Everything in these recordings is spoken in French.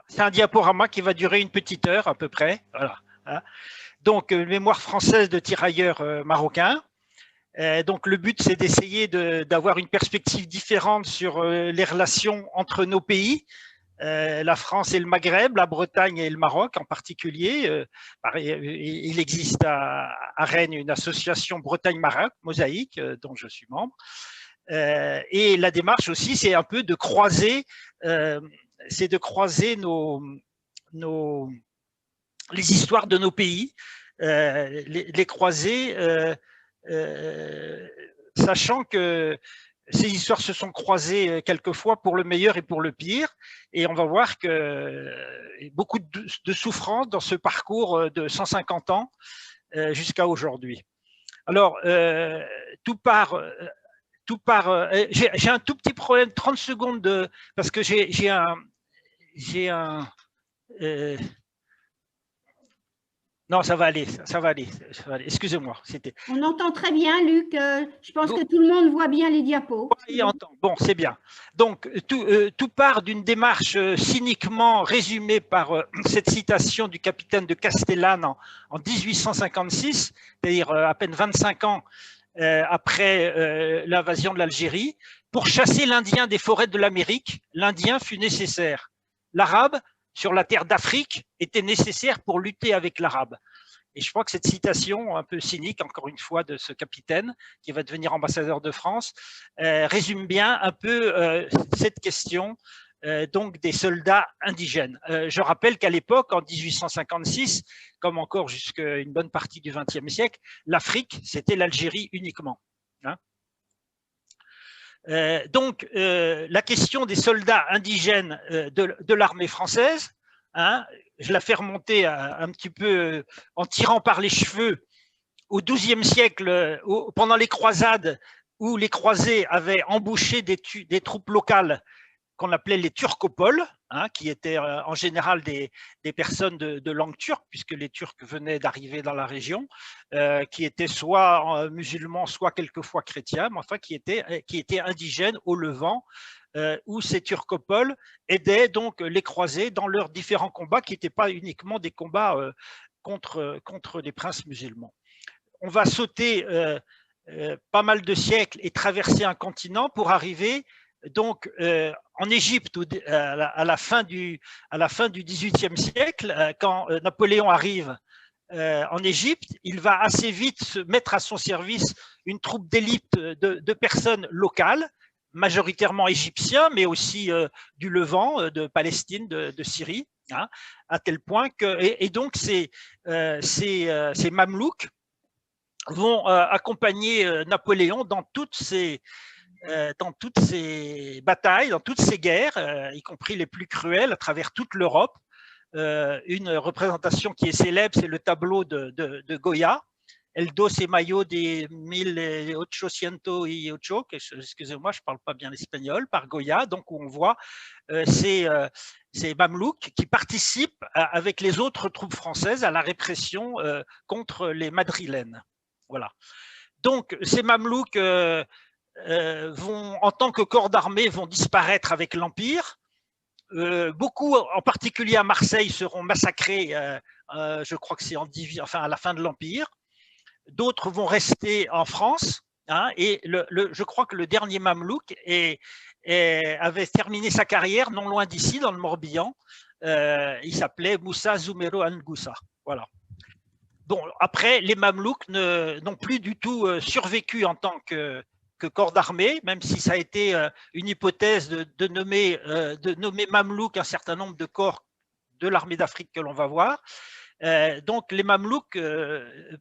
C'est un diaporama qui va durer une petite heure à peu près. Voilà. Hein. Donc, mémoire française de tirailleurs marocains. Donc, le but, c'est d'essayer d'avoir une perspective différente sur les relations entre nos pays, la France et le Maghreb, la Bretagne et le Maroc en particulier. Il existe à Rennes une association Bretagne-Maroc, Mosaïque, dont je suis membre. Et la démarche aussi, c'est un peu de croiser, les histoires de nos pays, les croiser, sachant que ces histoires se sont croisées quelquefois pour le meilleur et pour le pire, et on va voir que beaucoup de souffrance dans ce parcours de 150 ans jusqu'à aujourd'hui. Alors, tout part, j'ai un tout petit problème, 30 secondes, parce que j'ai un non, ça va aller, ça va aller. Excusez-moi. On entend très bien, Luc. Je pense que tout le monde voit bien les diapos. Oui, entend. Bon, c'est bien. Donc, tout part d'une démarche cyniquement résumée par cette citation du capitaine de Castellane en 1856, c'est-à-dire à peine 25 ans après l'invasion de l'Algérie. Pour chasser l'Indien des forêts de l'Amérique, l'Indien fut nécessaire. L'Arabe, sur la terre d'Afrique, était nécessaire pour lutter avec l'Arabe. Et je crois que cette citation, un peu cynique, encore une fois, de ce capitaine, qui va devenir ambassadeur de France, résume bien un peu cette question donc des soldats indigènes. Je rappelle qu'à l'époque, en 1856, comme encore jusqu'à une bonne partie du XXe siècle, l'Afrique, c'était l'Algérie uniquement. Hein. Donc, la question des soldats indigènes de l'armée française, hein, je la fais remonter un petit peu en tirant par les cheveux au XIIe siècle, pendant les croisades, où les croisés avaient embauché des troupes locales qu'on appelait les turcopoles, hein, qui étaient en général des personnes de langue turque, puisque les Turcs venaient d'arriver dans la région, qui étaient soit musulmans, soit quelquefois chrétiens, mais enfin qui étaient indigènes au Levant, où ces turcopoles aidaient donc les croisés dans leurs différents combats, qui n'étaient pas uniquement des combats contre les princes musulmans. On va sauter pas mal de siècles et traverser un continent pour arriver donc en Égypte à la fin du XVIIIe siècle, quand Napoléon arrive en Égypte, il va assez vite se mettre à son service une troupe d'élite de personnes locales, majoritairement égyptiens, mais aussi du Levant, de Palestine, de Syrie, hein, à tel point que et donc ces Mamelouks vont accompagner Napoléon dans toutes ces batailles, dans toutes ces guerres, y compris les plus cruelles à travers toute l'Europe. Une représentation qui est célèbre, c'est le tableau de Goya, El dos et mayo de 1808, excusez-moi, je ne parle pas bien l'espagnol, par Goya, donc où on voit ces Mamelouks qui participent avec les autres troupes françaises à la répression contre les Madrilènes. Voilà. Donc, ces Mamelouks en tant que corps d'armée, vont disparaître avec l'Empire. Beaucoup, en particulier à Marseille, seront massacrés, je crois que c'est à la fin de l'Empire. D'autres vont rester en France, hein, et je crois que le dernier Mamelouk avait terminé sa carrière non loin d'ici, dans le Morbihan. Il s'appelait Moussa Zoumero Angoussa. Voilà. Bon, après, les Mamelouks n'ont plus du tout survécu en tant que corps d'armée, même si ça a été une hypothèse de nommer Mamelouk un certain nombre de corps de l'armée d'Afrique que l'on va voir. Donc les Mamelouks,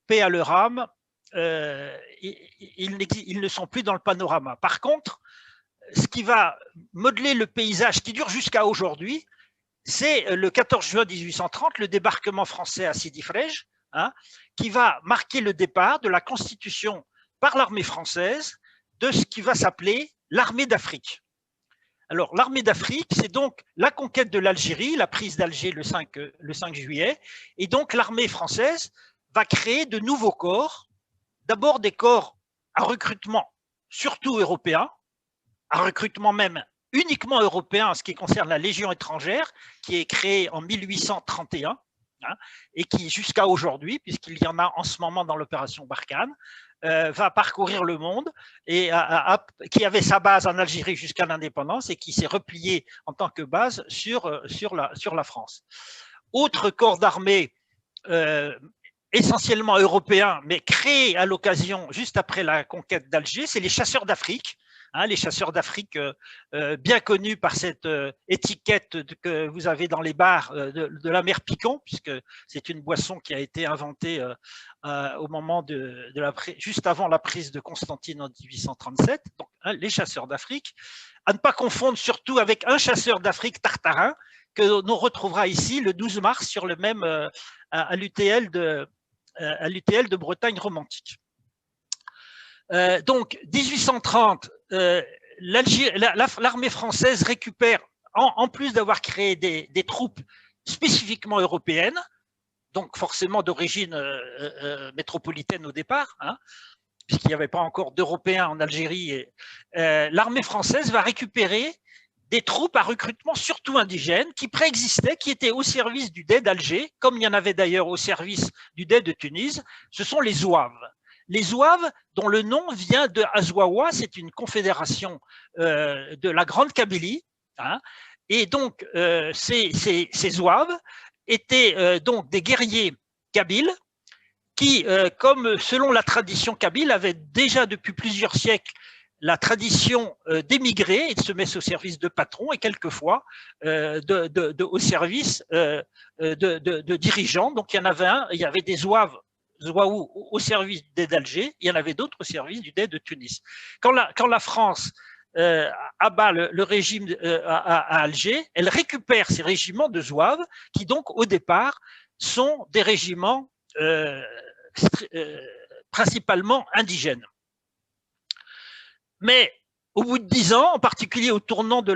paix à leur âme, ils ne sont plus dans le panorama. Par contre, ce qui va modeler le paysage qui dure jusqu'à aujourd'hui, c'est le 14 juin 1830, le débarquement français à Sidi Frej, hein, qui va marquer le départ de la constitution par l'armée française de ce qui va s'appeler l'armée d'Afrique. Alors, l'armée d'Afrique, c'est donc la conquête de l'Algérie, la prise d'Alger le 5 juillet, et donc l'armée française va créer de nouveaux corps, d'abord des corps à recrutement surtout européen, à recrutement même uniquement européen en ce qui concerne la Légion étrangère, qui est créée en 1831, hein, et qui jusqu'à aujourd'hui, puisqu'il y en a en ce moment dans l'opération Barkhane, va parcourir le monde et qui avait sa base en Algérie jusqu'à l'indépendance et qui s'est replié en tant que base sur la France. Autre corps d'armée essentiellement européen, mais créé à l'occasion, juste après la conquête d'Alger, c'est les chasseurs d'Afrique. Hein, les chasseurs d'Afrique bien connus par cette étiquette que vous avez dans les bars de la mer Picon, puisque c'est une boisson qui a été inventée au moment juste avant la prise de Constantine en 1837. Donc, hein, les chasseurs d'Afrique, à ne pas confondre surtout avec un chasseur d'Afrique Tartarin que l'on retrouvera ici le 12 mars sur le même à l'UTL de Bretagne romantique. Donc 1830, l'armée française récupère, en plus d'avoir créé des troupes spécifiquement européennes, donc forcément d'origine métropolitaine au départ, hein, puisqu'il n'y avait pas encore d'Européens en Algérie, l'armée française va récupérer des troupes à recrutement surtout indigènes qui préexistaient, qui étaient au service du Dey d'Alger, comme il y en avait d'ailleurs au service du Dey de Tunis, ce sont les Zouaves. Les Zouaves, dont le nom vient de Azwawa, c'est une confédération de la Grande Kabylie, hein, et donc ces Zouaves étaient donc des guerriers kabyles qui, comme selon la tradition kabyle, avaient déjà depuis plusieurs siècles la tradition d'émigrer et de se mettre au service de patrons et quelquefois au service de dirigeants. Donc il y avait des Zouaves au service du Dey d'Alger, il y en avait d'autres au service du Dey de Tunis. Quand la France abat le régime à Alger, elle récupère ces régiments de Zouaves qui donc au départ sont des régiments principalement indigènes. Mais au bout de 10 ans, en particulier au moment de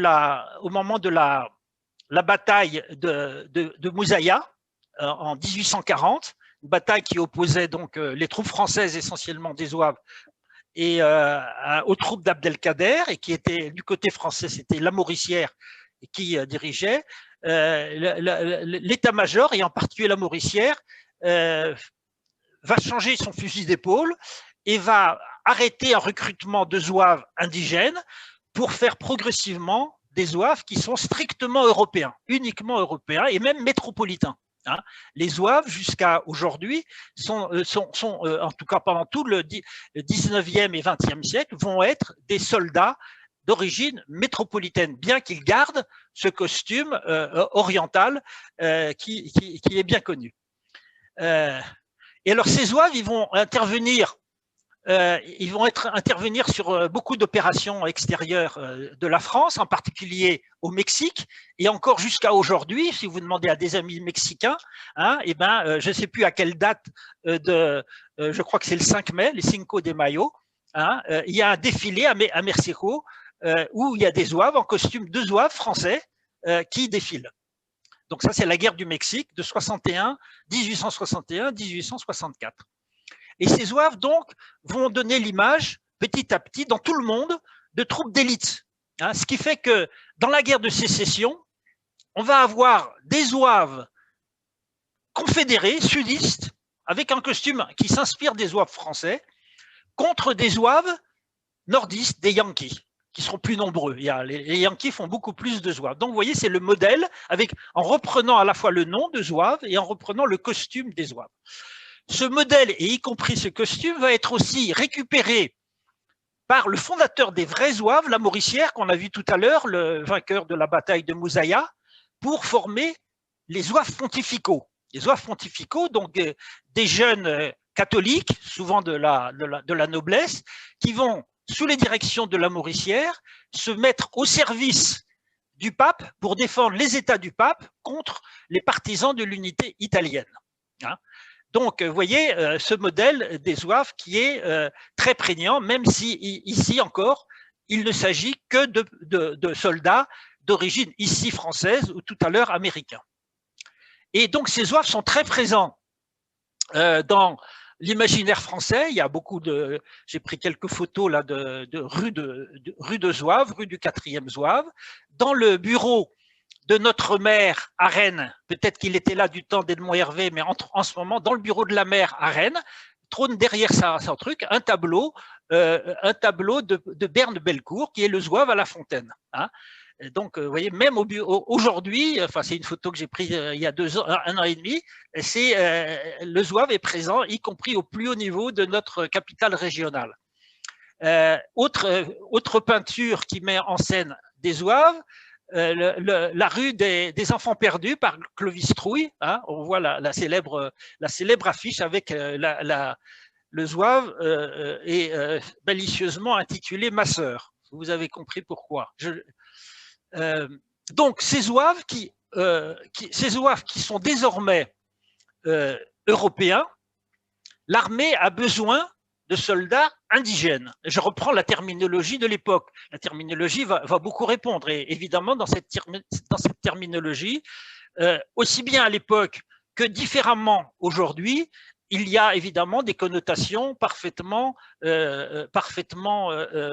la bataille de Mouzaya en 1840, une bataille qui opposait donc les troupes françaises essentiellement des Zouaves et aux troupes d'Abdelkader, et qui était du côté français, c'était Lamoricière qui dirigeait. L'état-major, et en particulier Lamoricière, va changer son fusil d'épaule et va arrêter un recrutement de Zouaves indigènes pour faire progressivement des Zouaves qui sont strictement européens, uniquement européens et même métropolitains. Hein. Les Zouaves, jusqu'à aujourd'hui, sont en tout cas pendant tout le 19e et 20e siècle, vont être des soldats d'origine métropolitaine, bien qu'ils gardent ce costume oriental qui est bien connu. Et alors ces Zouaves, ils vont intervenir sur beaucoup d'opérations extérieures de la France, en particulier au Mexique, et encore jusqu'à aujourd'hui, si vous demandez à des amis mexicains, hein, eh ben, je ne sais plus à quelle date, je crois que c'est le 5 mai, les Cinco de Mayo, hein, il y a un défilé à Mexico où il y a des Zouaves en costume de Zouaves français qui défilent. Donc ça, c'est la guerre du Mexique de 1861-1864. Et ces Zouaves, donc, vont donner l'image, petit à petit, dans tout le monde, de troupes d'élite. Hein, ce qui fait que, dans la guerre de sécession, on va avoir des Zouaves confédérés, sudistes, avec un costume qui s'inspire des Zouaves français, contre des Zouaves nordistes, des Yankees, qui seront plus nombreux. Les Yankees font beaucoup plus de Zouaves. Donc, vous voyez, c'est le modèle, en reprenant à la fois le nom de Zouaves et en reprenant le costume des Zouaves. Ce modèle, et y compris ce costume, va être aussi récupéré par le fondateur des vrais Zouaves, Lamoricière, qu'on a vu tout à l'heure, le vainqueur de la bataille de Mouzaya, pour former les Zouaves pontificaux. Les Zouaves pontificaux, donc des jeunes catholiques, souvent de la noblesse, qui vont, sous les directions de Lamoricière, se mettre au service du pape pour défendre les États du pape contre les partisans de l'unité italienne. Hein. Donc, vous voyez ce modèle des Zouaves qui est très prégnant, même si ici encore, il ne s'agit que de soldats d'origine ici française ou tout à l'heure américains. Et donc, ces Zouaves sont très présents dans l'imaginaire français, il y a beaucoup de, j'ai pris quelques photos là de rue de Zouave, rue du 4e Zouave. Dans le bureau de notre maire à Rennes, peut-être qu'il était là du temps d'Edmond Hervé, mais en ce moment, dans le bureau de la maire à Rennes, trône derrière son truc un tableau de Berne Bellecour, qui est le Zouave à la Fontaine. Hein. Donc, vous voyez, même aujourd'hui, enfin, c'est une photo que j'ai prise il y a 2 ans, 1 an et demi, le Zouave est présent, y compris au plus haut niveau de notre capitale régionale. Autre peinture qui met en scène des Zouaves, la rue des enfants perdus par Clovis Trouille. Hein, on voit la célèbre affiche avec le Zouave est malicieusement intitulé Ma sœur. Vous avez compris pourquoi. Donc ces Zouaves qui sont désormais européens, l'armée a besoin de soldats indigènes. Je reprends la terminologie de l'époque. La terminologie va beaucoup répondre. Et évidemment, dans cette terminologie, aussi bien à l'époque que différemment aujourd'hui, il y a évidemment des connotations parfaitement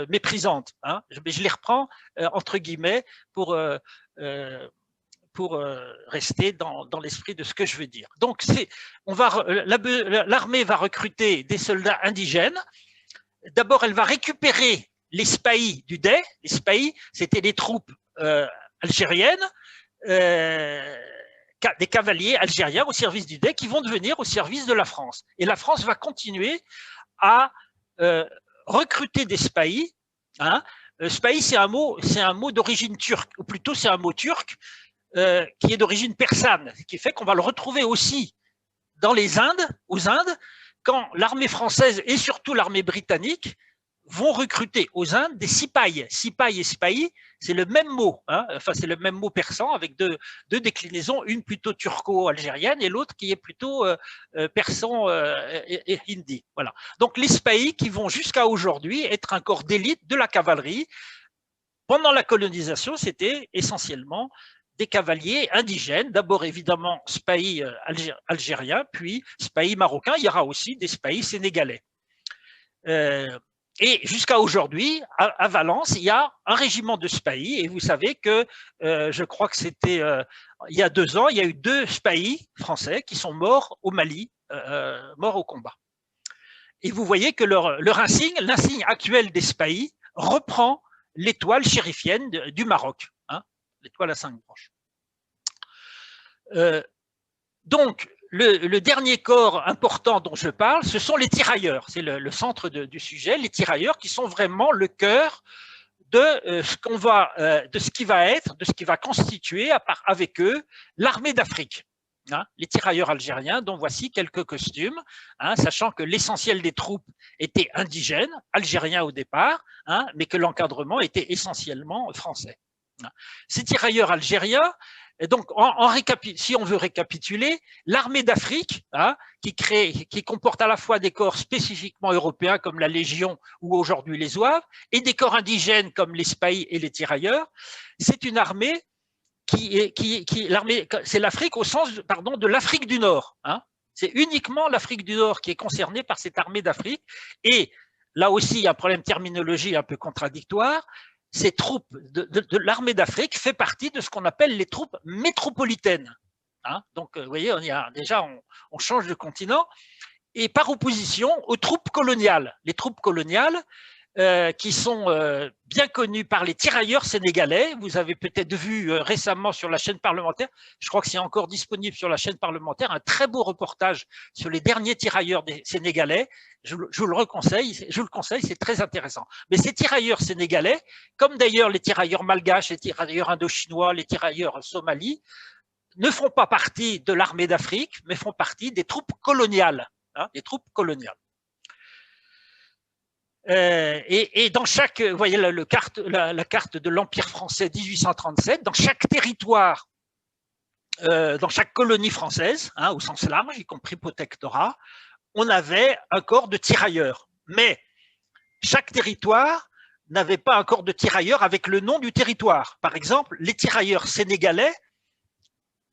méprisantes. Hein. Je les reprends entre guillemets pour rester dans l'esprit de ce que je veux dire. Donc, l'armée va recruter des soldats indigènes. D'abord, elle va récupérer les spahis du Dey. Les spahis, c'était des troupes algériennes, des cavaliers algériens au service du Dey qui vont devenir au service de la France. Et la France va continuer à recruter des spahis. Hein. Spahi, c'est un mot d'origine turque, ou plutôt c'est un mot turc qui est d'origine persane, ce qui fait qu'on va le retrouver aussi dans les Indes, aux Indes, quand l'armée française et surtout l'armée britannique vont recruter aux Indes des sipahis. Sipahi et spahi, c'est le même mot, hein, enfin c'est le même mot persan avec deux déclinaisons, une plutôt turco-algérienne et l'autre qui est plutôt persan et hindi. Voilà. Donc les spahis qui vont jusqu'à aujourd'hui être un corps d'élite de la cavalerie. Pendant la colonisation, c'était essentiellement des cavaliers indigènes, d'abord évidemment spahis algériens, puis spahis marocains, il y aura aussi des spahis sénégalais. Et jusqu'à aujourd'hui, à Valence, il y a un régiment de spahis, et vous savez que je crois que c'était il y a 2 ans, il y a eu 2 spahis français qui sont morts au Mali, morts au combat. Et vous voyez que leur insigne, l'insigne actuel des spahis, reprend l'étoile chérifienne du Maroc, hein, l'étoile à 5 branches. Donc, le dernier corps important dont je parle, ce sont les tirailleurs. C'est le centre du sujet, les tirailleurs qui sont vraiment le cœur de ce qui va être, de ce qui va constituer avec eux l'armée d'Afrique. Hein, les tirailleurs algériens, dont voici quelques costumes, hein, sachant que l'essentiel des troupes était indigène, algérien au départ, hein, mais que l'encadrement était essentiellement français. Hein. Ces tirailleurs algériens, et donc, si on veut récapituler, l'armée d'Afrique, hein, qui comporte à la fois des corps spécifiquement européens comme la Légion ou aujourd'hui les Zouaves, et des corps indigènes comme les spahis et les tirailleurs, c'est une armée c'est l'Afrique au sens de l'Afrique du Nord. Hein. C'est uniquement l'Afrique du Nord qui est concernée par cette armée d'Afrique. Et là aussi, il y a un problème de terminologie un peu contradictoire. Ces troupes de l'armée d'Afrique fait partie de ce qu'on appelle les troupes métropolitaines. Hein. Donc, vous voyez, on change de continent. Et par opposition aux troupes coloniales. Les troupes coloniales, qui sont bien connus par les tirailleurs sénégalais. Vous avez peut-être vu récemment sur la chaîne parlementaire, je crois que c'est encore disponible sur la chaîne parlementaire, un très beau reportage sur les derniers tirailleurs sénégalais. Je vous le conseille, c'est très intéressant. Mais ces tirailleurs sénégalais, comme d'ailleurs les tirailleurs malgaches, les tirailleurs indochinois, les tirailleurs somalis, ne font pas partie de l'armée d'Afrique, mais font partie des troupes coloniales. Hein, des troupes coloniales. Et dans chaque, vous voyez la carte de l'Empire français 1837, dans chaque territoire, dans chaque colonie française, hein, au sens large, y compris protectorat, on avait un corps de tirailleurs. Mais chaque territoire n'avait pas un corps de tirailleurs avec le nom du territoire. Par exemple, les tirailleurs sénégalais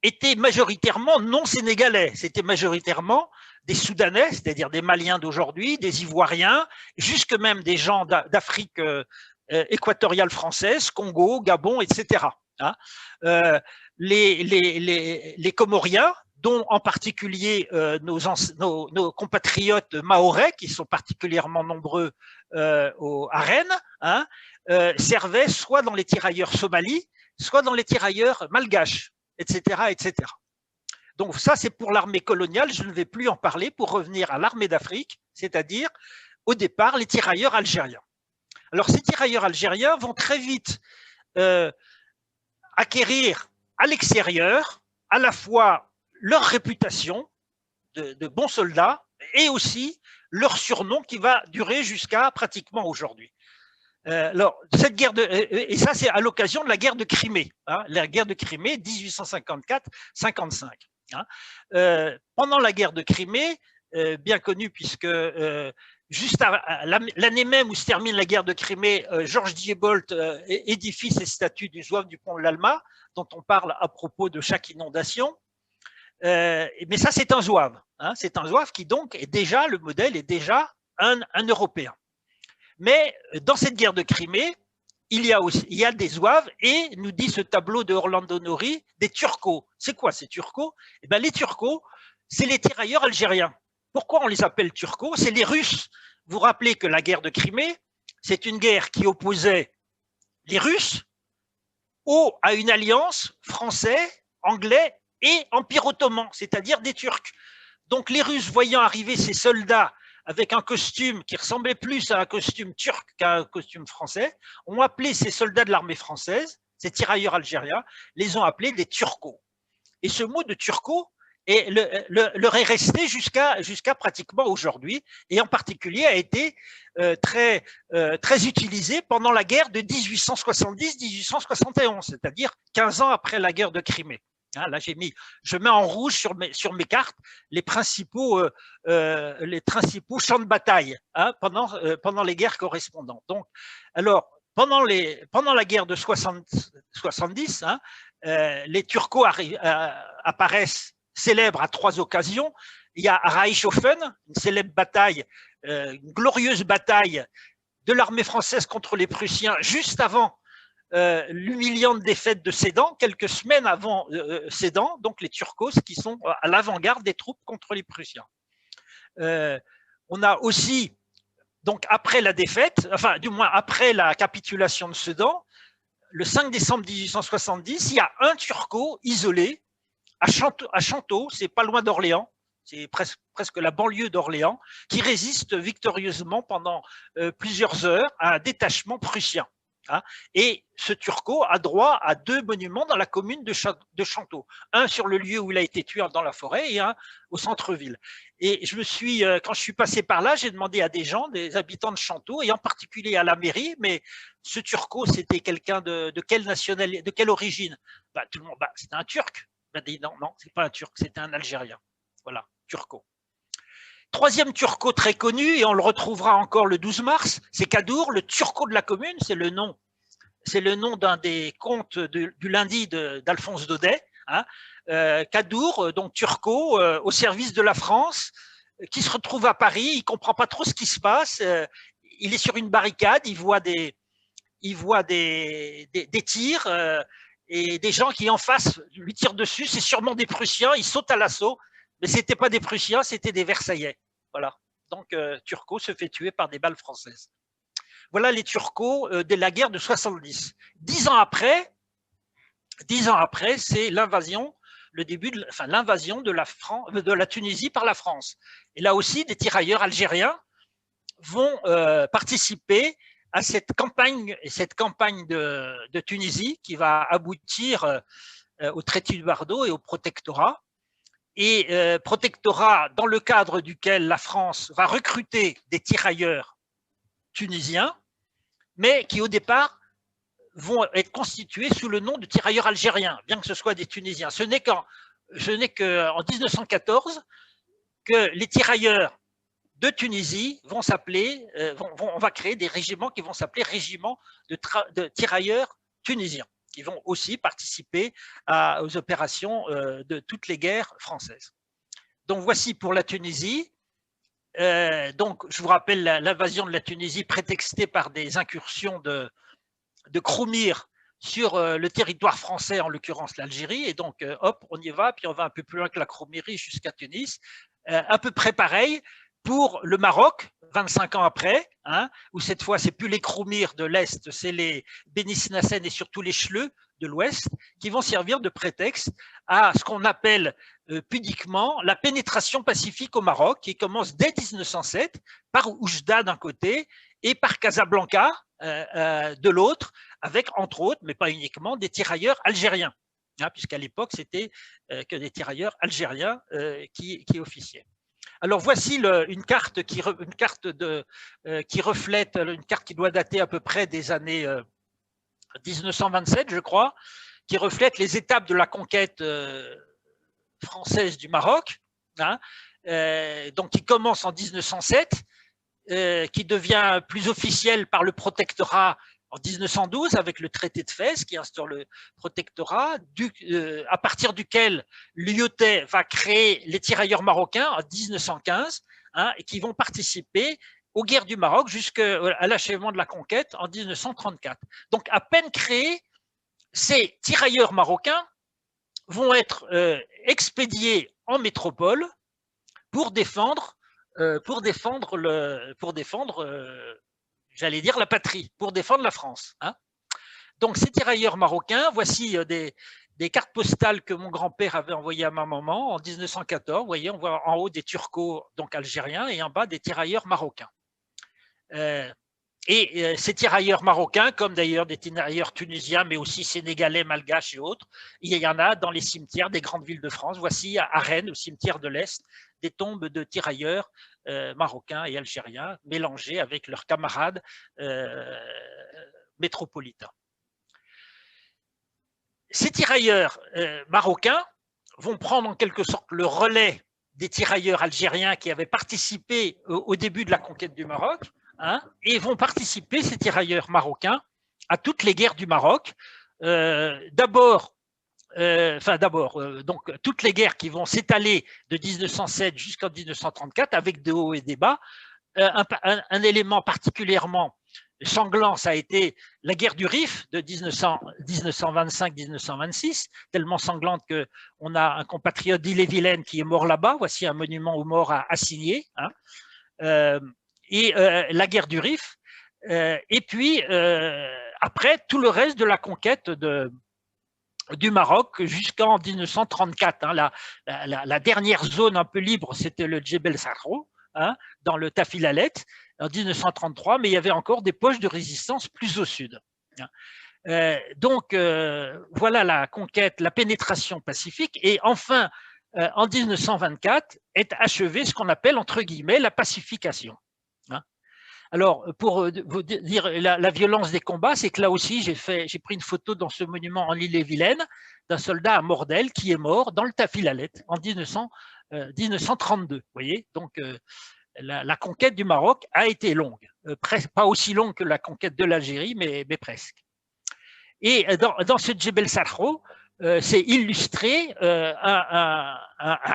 étaient majoritairement non sénégalais, c'était majoritairement des Soudanais, c'est-à-dire des Maliens d'aujourd'hui, des Ivoiriens, jusque même des gens d'Afrique équatoriale française, Congo, Gabon, etc. Hein. Les Comoriens, dont en particulier nos compatriotes mahorais, qui sont particulièrement nombreux à Rennes, hein, servaient soit dans les tirailleurs somalis, soit dans les tirailleurs malgaches, etc., etc. Donc ça, c'est pour l'armée coloniale, je ne vais plus en parler pour revenir à l'armée d'Afrique, c'est-à-dire au départ les tirailleurs algériens. Alors ces tirailleurs algériens vont très vite acquérir à l'extérieur à la fois leur réputation de bons soldats et aussi leur surnom qui va durer jusqu'à pratiquement aujourd'hui. Alors, cette guerre et ça, c'est à l'occasion de la guerre de Crimée, hein, la guerre de Crimée 1854-55. Hein. Pendant la guerre de Crimée, bien connue puisque juste l'année même où se termine la guerre de Crimée, Georges Diebold édifie ses statues du zouave du pont de l'Alma, dont on parle à propos de chaque inondation. Mais ça, c'est un zouave. Hein, c'est un zouave qui donc est déjà, le modèle est déjà un Européen. Mais dans cette guerre de Crimée, il y a des zouaves et, nous dit ce tableau de Orlando Nori, des turcos. C'est quoi ces turcos? Eh bien, les turcos, c'est les tirailleurs algériens. Pourquoi on les appelle turcos? C'est les Russes. Vous vous rappelez que la guerre de Crimée, c'est une guerre qui opposait les Russes à une alliance français, anglais et Empire ottoman, c'est-à-dire des Turcs. Donc les Russes, voyant arriver ces soldats avec un costume qui ressemblait plus à un costume turc qu'à un costume français, ont appelé ces soldats de l'armée française, ces tirailleurs algériens, les ont appelés des turcos. Et ce mot de turco leur est resté jusqu'à pratiquement aujourd'hui, et en particulier a été très utilisé pendant la guerre de 1870-1871, c'est-à-dire 15 ans après la guerre de Crimée. Hein, là, je mets en rouge sur mes cartes les principaux champs de bataille, hein, pendant les guerres correspondantes. Donc, alors, pendant la guerre de 70, hein, les turcos apparaissent célèbres à 3 occasions. Il y a Reichshofen, une célèbre bataille, une glorieuse bataille de l'armée française contre les Prussiens juste avant l'humiliante défaite de Sedan, quelques semaines avant Sedan, donc les Turcos qui sont à l'avant-garde des troupes contre les Prussiens. On a aussi, donc après la défaite, enfin du moins après la capitulation de Sedan, le 5 décembre 1870, il y a un Turco isolé à Chanteau, c'est pas loin d'Orléans, c'est presque la banlieue d'Orléans, qui résiste victorieusement pendant plusieurs heures à un détachement prussien. Hein, et ce turco a droit à 2 monuments dans la commune de Chanteau. Un sur le lieu où il a été tué dans la forêt et un au centre-ville. Et quand je suis passé par là, j'ai demandé à des gens, des habitants de Chanteau, et en particulier à la mairie, mais ce turco, c'était quelqu'un de quelle nationalité, de quelle origine? Tout le monde, c'était un Turc. Non, c'est pas un Turc, c'était un Algérien. Voilà, turco. Troisième turco très connu, et on le retrouvera encore le 12 mars, c'est Cadour, le turco de la commune, c'est le nom d'un des contes du lundi d'Alphonse Daudet. Hein. Cadour, donc turco, au service de la France, qui se retrouve à Paris, il ne comprend pas trop ce qui se passe, il est sur une barricade, il voit des tirs, et des gens qui en face lui tirent dessus, c'est sûrement des Prussiens, il saute à l'assaut, mais ce n'était pas des Prussiens, c'était des Versaillais. Voilà. Donc Turco se fait tuer par des balles françaises. Voilà les Turcos de la guerre de 70. 10 ans après, c'est l'invasion, l'invasion de la Tunisie par la France. Et là aussi, des tirailleurs algériens vont participer à cette campagne de Tunisie qui va aboutir au traité de Bardo et au protectorat. Et protectorat dans le cadre duquel la France va recruter des tirailleurs tunisiens, mais qui au départ vont être constitués sous le nom de tirailleurs algériens, bien que ce soit des Tunisiens. Ce n'est qu'en 1914 que les tirailleurs de Tunisie vont on va créer des régiments qui vont s'appeler régiments de tirailleurs tunisiens. qui vont aussi participer aux opérations de toutes les guerres françaises. Donc voici pour la Tunisie. Donc je vous rappelle l'invasion de la Tunisie prétextée par des incursions de Kroumir sur le territoire français, en l'occurrence l'Algérie, et donc hop, on y va, puis on va un peu plus loin que la Kroumirie jusqu'à Tunis. À peu près pareil pour le Maroc, 25 ans après, hein, où cette fois, c'est plus les Kroumirs de l'Est, c'est les Beni Snassen et surtout les Chleux de l'Ouest, qui vont servir de prétexte à ce qu'on appelle pudiquement la pénétration pacifique au Maroc, qui commence dès 1907 par Oujda d'un côté et par Casablanca de l'autre, avec entre autres, mais pas uniquement, des tirailleurs algériens, hein, puisqu'à l'époque, c'était que des tirailleurs algériens qui officiaient. Alors voici une carte qui reflète, une carte qui doit dater à peu près des années 1927, je crois, qui reflète les étapes de la conquête française du Maroc, hein, donc qui commence en 1907, qui devient plus officielle par le protectorat en 1912 avec le traité de Fès qui instaure le protectorat, à partir duquel l'IET va créer les tirailleurs marocains en 1915, hein, et qui vont participer aux guerres du Maroc jusqu'à l'achèvement de la conquête en 1934. Donc à peine créés, ces tirailleurs marocains vont être expédiés en métropole pour défendre j'allais dire la patrie, pour défendre la France. Hein. Donc ces tirailleurs marocains, voici des cartes postales que mon grand-père avait envoyées à ma maman en 1914. Vous voyez, on voit en haut des turcos, donc algériens, et en bas des tirailleurs marocains. Ces tirailleurs marocains, comme d'ailleurs des tirailleurs tunisiens, mais aussi sénégalais, malgaches et autres, il y en a dans les cimetières des grandes villes de France. Voici à Rennes, au cimetière de l'Est, des tombes de tirailleurs marocains et algériens mélangés avec leurs camarades métropolitains. Ces tirailleurs marocains vont prendre en quelque sorte le relais des tirailleurs algériens qui avaient participé au début de la conquête du Maroc, hein, et vont participer, ces tirailleurs marocains, à toutes les guerres du Maroc. Donc toutes les guerres qui vont s'étaler de 1907 jusqu'en 1934 avec des hauts et des bas. Un élément particulièrement sanglant, ça a été la guerre du Rif de 1925-1926, tellement sanglante qu'on a un compatriote d'Ille-et-Vilaine qui est mort là-bas. Voici un monument aux morts à Assigné. Hein. La guerre du Rif. Et puis, après, tout le reste de la conquête du Maroc jusqu'en 1934. Hein, la dernière zone un peu libre, c'était le Djebel Sahro, hein, dans le Tafilalet, en 1933, mais il y avait encore des poches de résistance plus au sud. Donc, voilà la conquête, la pénétration pacifique. Et enfin, en 1924, est achevée ce qu'on appelle, entre guillemets, la pacification. Hein. Alors, pour vous dire la violence des combats, c'est que là aussi, j'ai pris une photo dans ce monument en Ille-et-Vilaine d'un soldat à Mordel qui est mort dans le Tafilalet en 1932. Vous voyez, donc la conquête du Maroc a été longue, pas aussi longue que la conquête de l'Algérie, mais presque. Et dans ce Djebel Sahro, c'est illustré un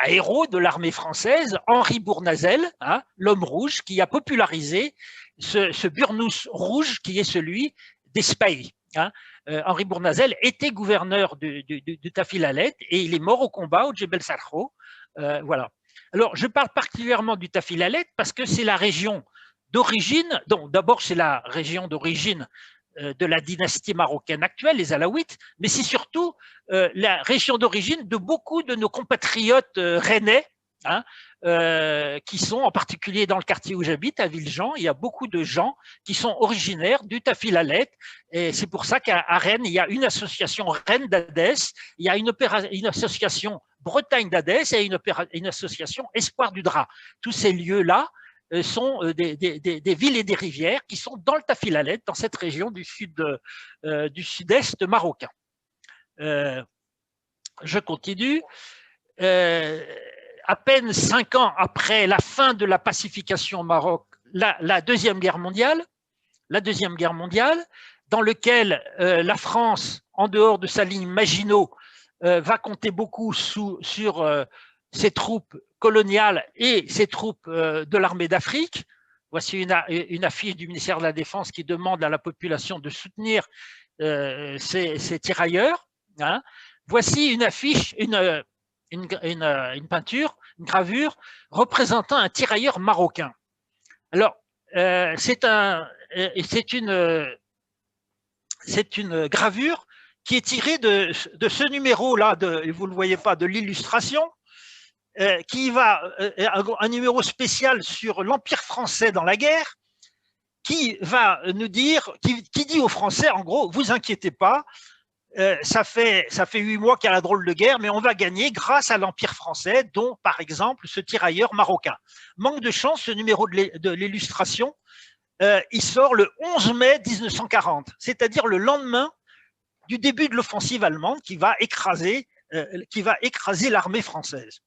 héros de l'armée française, Henri Bournazel, hein, l'homme rouge, qui a popularisé ce burnous rouge qui est celui des Spahis. Hein. Henri Bournazel était gouverneur du Tafilalet et il est mort au combat au Djebel Sahro. Voilà. Alors, je parle particulièrement du Tafilalet parce que c'est la région d'origine, donc d'abord c'est la région d'origine de la dynastie marocaine actuelle, les Alaouites, mais c'est surtout la région d'origine de beaucoup de nos compatriotes rennais, hein, qui sont en particulier dans le quartier où j'habite, à Villejean. Il y a beaucoup de gens qui sont originaires du Tafilalet, et c'est pour ça qu'à Rennes, il y a une association Rennes d'Adès, il y a une association Bretagne d'Adès et une association Espoir du Drap. Tous ces lieux-là sont des villes et des rivières qui sont dans le Tafilalet, dans cette région du sud-est marocain. Je continue. À peine 5 ans après la fin de la pacification au Maroc, la Deuxième Guerre mondiale dans lequel la France, en dehors de sa ligne Maginot, va compter beaucoup sur ses troupes coloniales et ses troupes de l'armée d'Afrique. Voici une affiche du ministère de la Défense qui demande à la population de soutenir ces tirailleurs. Hein. Voici une affiche, une peinture, une gravure représentant un tirailleur marocain. Alors, c'est une gravure qui est tirée de ce numéro-là, vous ne le voyez pas, de l'illustration, qui va un numéro spécial sur l'Empire français dans la guerre, qui va nous dire, qui dit aux Français, en gros, vous inquiétez pas, ça fait 8 mois qu'il y a la drôle de guerre, mais on va gagner grâce à l'Empire français, dont, par exemple, ce tirailleur marocain. Manque de chance, ce numéro de l'illustration, il sort le 11 mai 1940, c'est-à-dire le lendemain du début de l'offensive allemande qui va écraser l'armée française.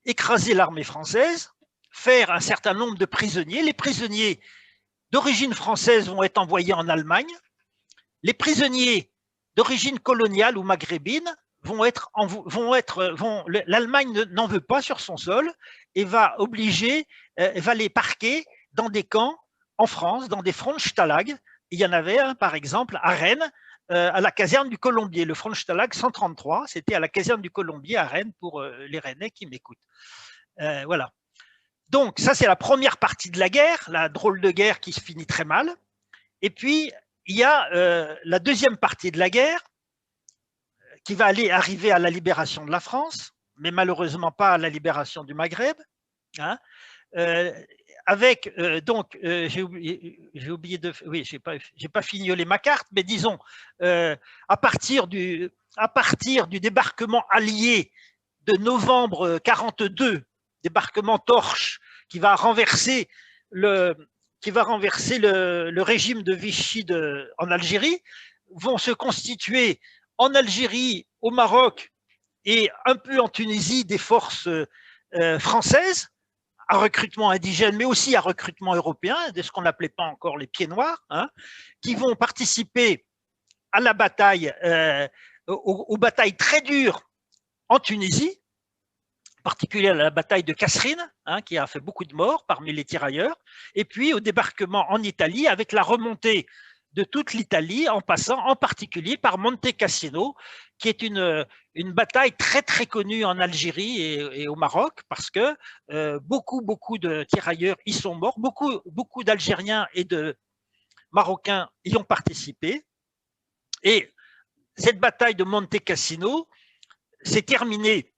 Écraser l'armée française, faire un certain nombre de prisonniers. Les prisonniers d'origine française vont être envoyés en Allemagne. Les prisonniers d'origine coloniale ou maghrébine l'Allemagne n'en veut pas sur son sol et va les parquer dans des camps en France, dans des Frontstalag. Il y en avait un, par exemple, à Rennes, à la caserne du Colombier, le Frontstalag 133, c'était à la caserne du Colombier à Rennes pour les Rennais qui m'écoutent. Voilà. Donc, ça, c'est la première partie de la guerre, la drôle de guerre qui se finit très mal. Et puis, il y a la deuxième partie de la guerre qui va arriver à la libération de la France, mais malheureusement pas à la libération du Maghreb. Hein. Avec j'ai oublié de, oui, j'ai pas fignolé ma carte, mais disons à partir du débarquement allié de novembre 42, débarquement Torche, qui va renverser le régime de Vichy en Algérie, vont se constituer en Algérie, au Maroc et un peu en Tunisie des forces françaises à recrutement indigène, mais aussi à recrutement européen, de ce qu'on n'appelait pas encore les pieds noirs, hein, qui vont participer à la bataille, aux batailles très dures en Tunisie, en particulier à la bataille de Kasserine, hein, qui a fait beaucoup de morts parmi les tirailleurs, et puis au débarquement en Italie avec la remontée de toute l'Italie, en passant en particulier par Monte Cassino, qui est une bataille très très connue en Algérie et au Maroc, parce que beaucoup de tirailleurs y sont morts, beaucoup d'Algériens et de Marocains y ont participé. Et cette bataille de Monte Cassino s'est terminée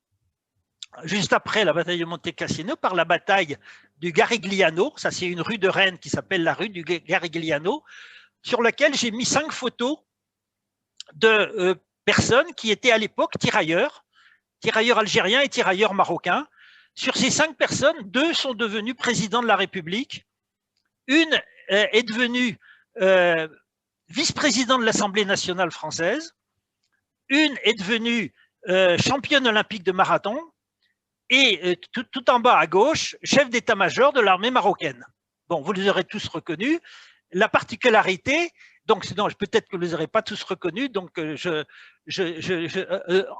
juste après la bataille de Monte Cassino par la bataille du Garigliano. Ça, c'est une rue de Rennes qui s'appelle la rue du Garigliano, sur laquelle j'ai mis 5 photos de personnes qui étaient à l'époque tirailleurs algériens et tirailleurs marocains. Sur ces 5 personnes, 2 sont devenus présidents de la République. Une est devenue vice-président de l'Assemblée nationale française. Une est devenue championne olympique de marathon. Et tout en bas à gauche, chef d'état-major de l'armée marocaine. Bon, vous les aurez tous reconnus. La particularité, donc peut-être que vous ne les aurez pas tous reconnus, donc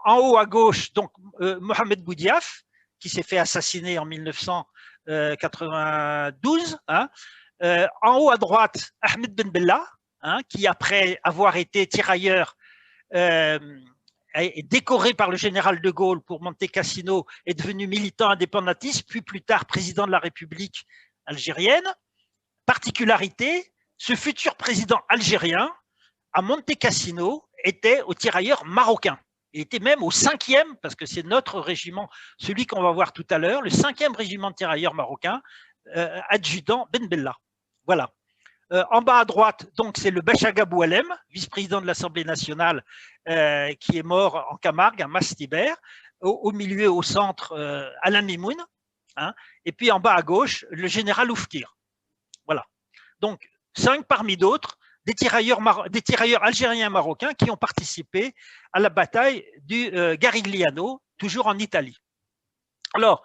en haut à gauche, donc Mohamed Boudiaf, qui s'est fait assassiner en 1992, hein, en haut à droite, Ahmed Ben Bella, hein, qui après avoir été tirailleur, est décoré par le général de Gaulle pour Monte Cassino, est devenu militant indépendantiste, puis plus tard président de la République algérienne. Particularité, ce futur président algérien, à Monte Cassino, était au tirailleur marocain. Il était même au 5e, parce que c'est notre régiment, celui qu'on va voir tout à l'heure, le 5e régiment de tirailleurs marocains, adjudant Ben Bella. Voilà. En bas à droite, donc c'est le Bachaga Boualem, vice-président de l'Assemblée nationale, qui est mort en Camargue, à Mastibert. Au milieu, au centre, Alain Mimoun. Hein, et puis en bas à gauche, le général Oufkir. Voilà. Donc, 5 parmi d'autres, des tirailleurs algériens et marocains qui ont participé à la bataille du Garigliano, toujours en Italie. Alors,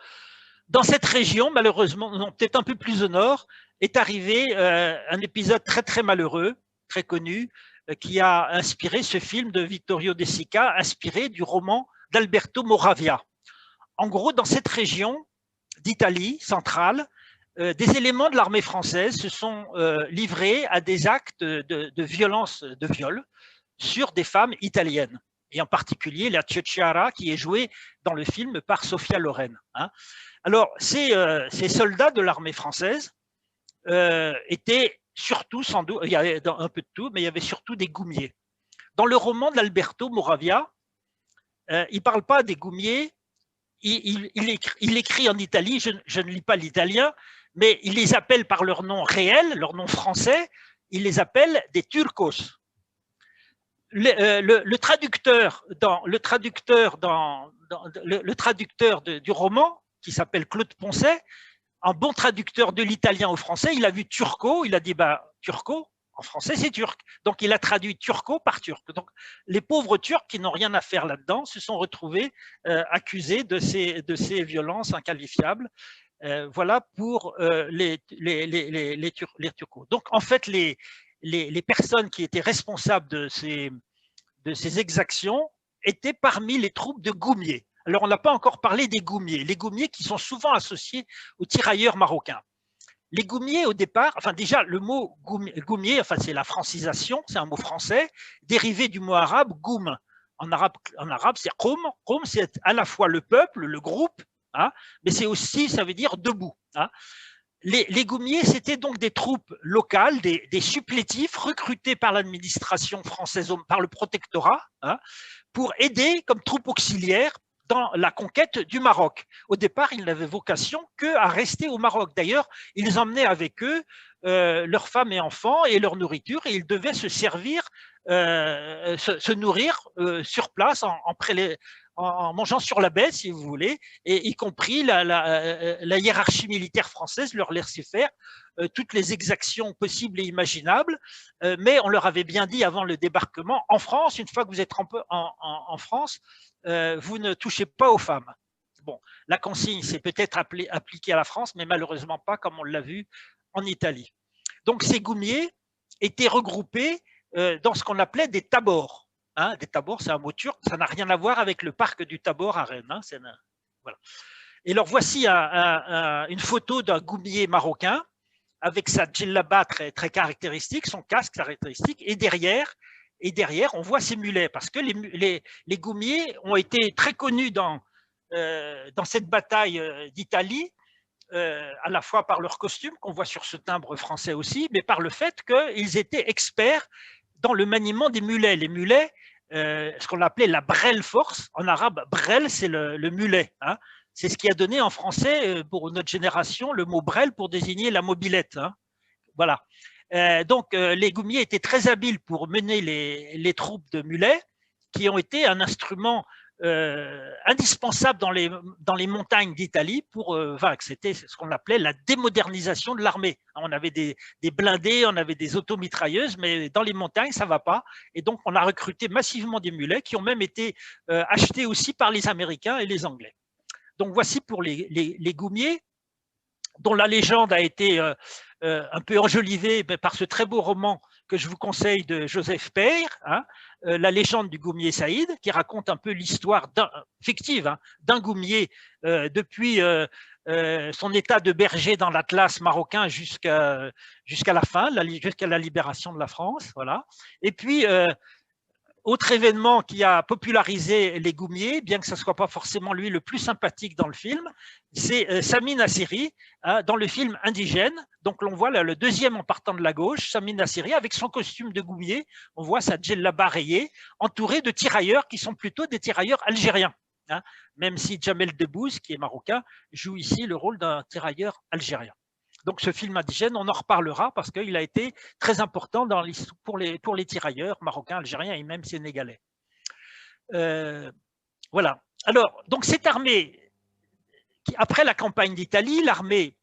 dans cette région, malheureusement, peut-être un peu plus au nord, est arrivé un épisode très très malheureux. très connu, qui a inspiré ce film de Vittorio De Sica, inspiré du roman d'Alberto Moravia. En gros, dans cette région d'Italie centrale, des éléments de l'armée française se sont livrés à des actes de violence, de viol, sur des femmes italiennes, et en particulier la Ciociara, qui est jouée dans le film par Sophia Loren. Alors, ces soldats de l'armée française étaient surtout, sans doute, il y avait un peu de tout, mais il y avait surtout des goumiers. Dans le roman d'Alberto Moravia, il ne parle pas des goumiers, il écrit en Italie, je ne lis pas l'italien, mais il les appelle par leur nom réel, leur nom français, il les appelle des turcos. Le traducteur du roman, qui s'appelle Claude Poncet, un bon traducteur de l'italien au français, il a vu turco, il a dit turco, en français c'est turc. Donc il a traduit turco par turc. Donc les pauvres Turcs qui n'ont rien à faire là-dedans se sont retrouvés accusés de ces violences inqualifiables. Voilà pour les turcos. Donc en fait les personnes qui étaient responsables de ces exactions étaient parmi les troupes de goumiers. Alors, on n'a pas encore parlé des goumiers. Les goumiers qui sont souvent associés aux tirailleurs marocains. Les goumiers, au départ, enfin déjà, le mot goumier, enfin, c'est la francisation, c'est un mot français, dérivé du mot arabe goum. En arabe c'est qoum. Qoum, c'est à la fois le peuple, le groupe, mais c'est aussi, ça veut dire debout. Les goumiers, c'était donc des troupes locales, des supplétifs recrutés par l'administration française, par le protectorat, pour aider comme troupes auxiliaires dans la conquête du Maroc. Au départ, ils n'avaient vocation qu'à rester au Maroc. D'ailleurs, ils emmenaient avec eux leurs femmes et enfants et leur nourriture, et ils devaient se servir, se nourrir sur place en mangeant sur la baie, si vous voulez, et y compris la hiérarchie militaire française leur laissait faire toutes les exactions possibles et imaginables, mais on leur avait bien dit avant le débarquement, en France, une fois que vous êtes en France, vous ne touchez pas aux femmes. Bon, la consigne s'est peut-être appliquée à la France, mais malheureusement pas comme on l'a vu en Italie. Donc ces goumiers étaient regroupés dans ce qu'on appelait des tabors. Des tabors, c'est un mot turc, ça n'a rien à voir avec le parc du Tabor à Rennes. Voilà. Et alors voici une photo d'un goumier marocain avec sa djellaba très caractéristique, son casque caractéristique, et derrière, on voit ses mulets, parce que les goumiers ont été très connus dans cette bataille d'Italie, à la fois par leur costume, qu'on voit sur ce timbre français aussi, mais par le fait qu'ils étaient experts dans le maniement des mulets. Les mulets, ce qu'on appelait la brelle force, en arabe, brelle, c'est le mulet. C'est ce qui a donné en français, pour notre génération, le mot brelle pour désigner la mobilette. Voilà. Donc, les goumiers étaient très habiles pour mener les troupes de mulets, qui ont été un instrument indispensable dans les montagnes d'Italie pour vaincre. C'était ce qu'on appelait la démodernisation de l'armée. On avait des blindés, on avait des automitrailleuses, mais dans les montagnes, ça ne va pas. Et donc, on a recruté massivement des mulets qui ont même été achetés aussi par les Américains et les Anglais. Donc, voici pour les goumiers, dont la légende a été un peu enjolivée par ce très beau roman que je vous conseille de Joseph Peyre, La légende du goumier Saïd, qui raconte un peu l'histoire fictive d'un goumier depuis son état de berger dans l'Atlas marocain jusqu'à la fin, jusqu'à la libération de la France. Voilà. Et puis, autre événement qui a popularisé les goumiers, bien que ce ne soit pas forcément lui le plus sympathique dans le film, c'est Sami Nassiri, dans le film Indigène. Donc l'on voit là, le deuxième en partant de la gauche, Sami Nassiri, avec son costume de goumier, on voit sa djellaba rayée, entouré de tirailleurs qui sont plutôt des tirailleurs algériens. Même si Jamel Debbouze, qui est marocain, joue ici le rôle d'un tirailleur algérien. Donc ce film Indigène, on en reparlera parce qu'il a été très important pour les tirailleurs marocains, algériens et même sénégalais. Voilà. Alors, donc cette armée, après la campagne d'Italie, l'armée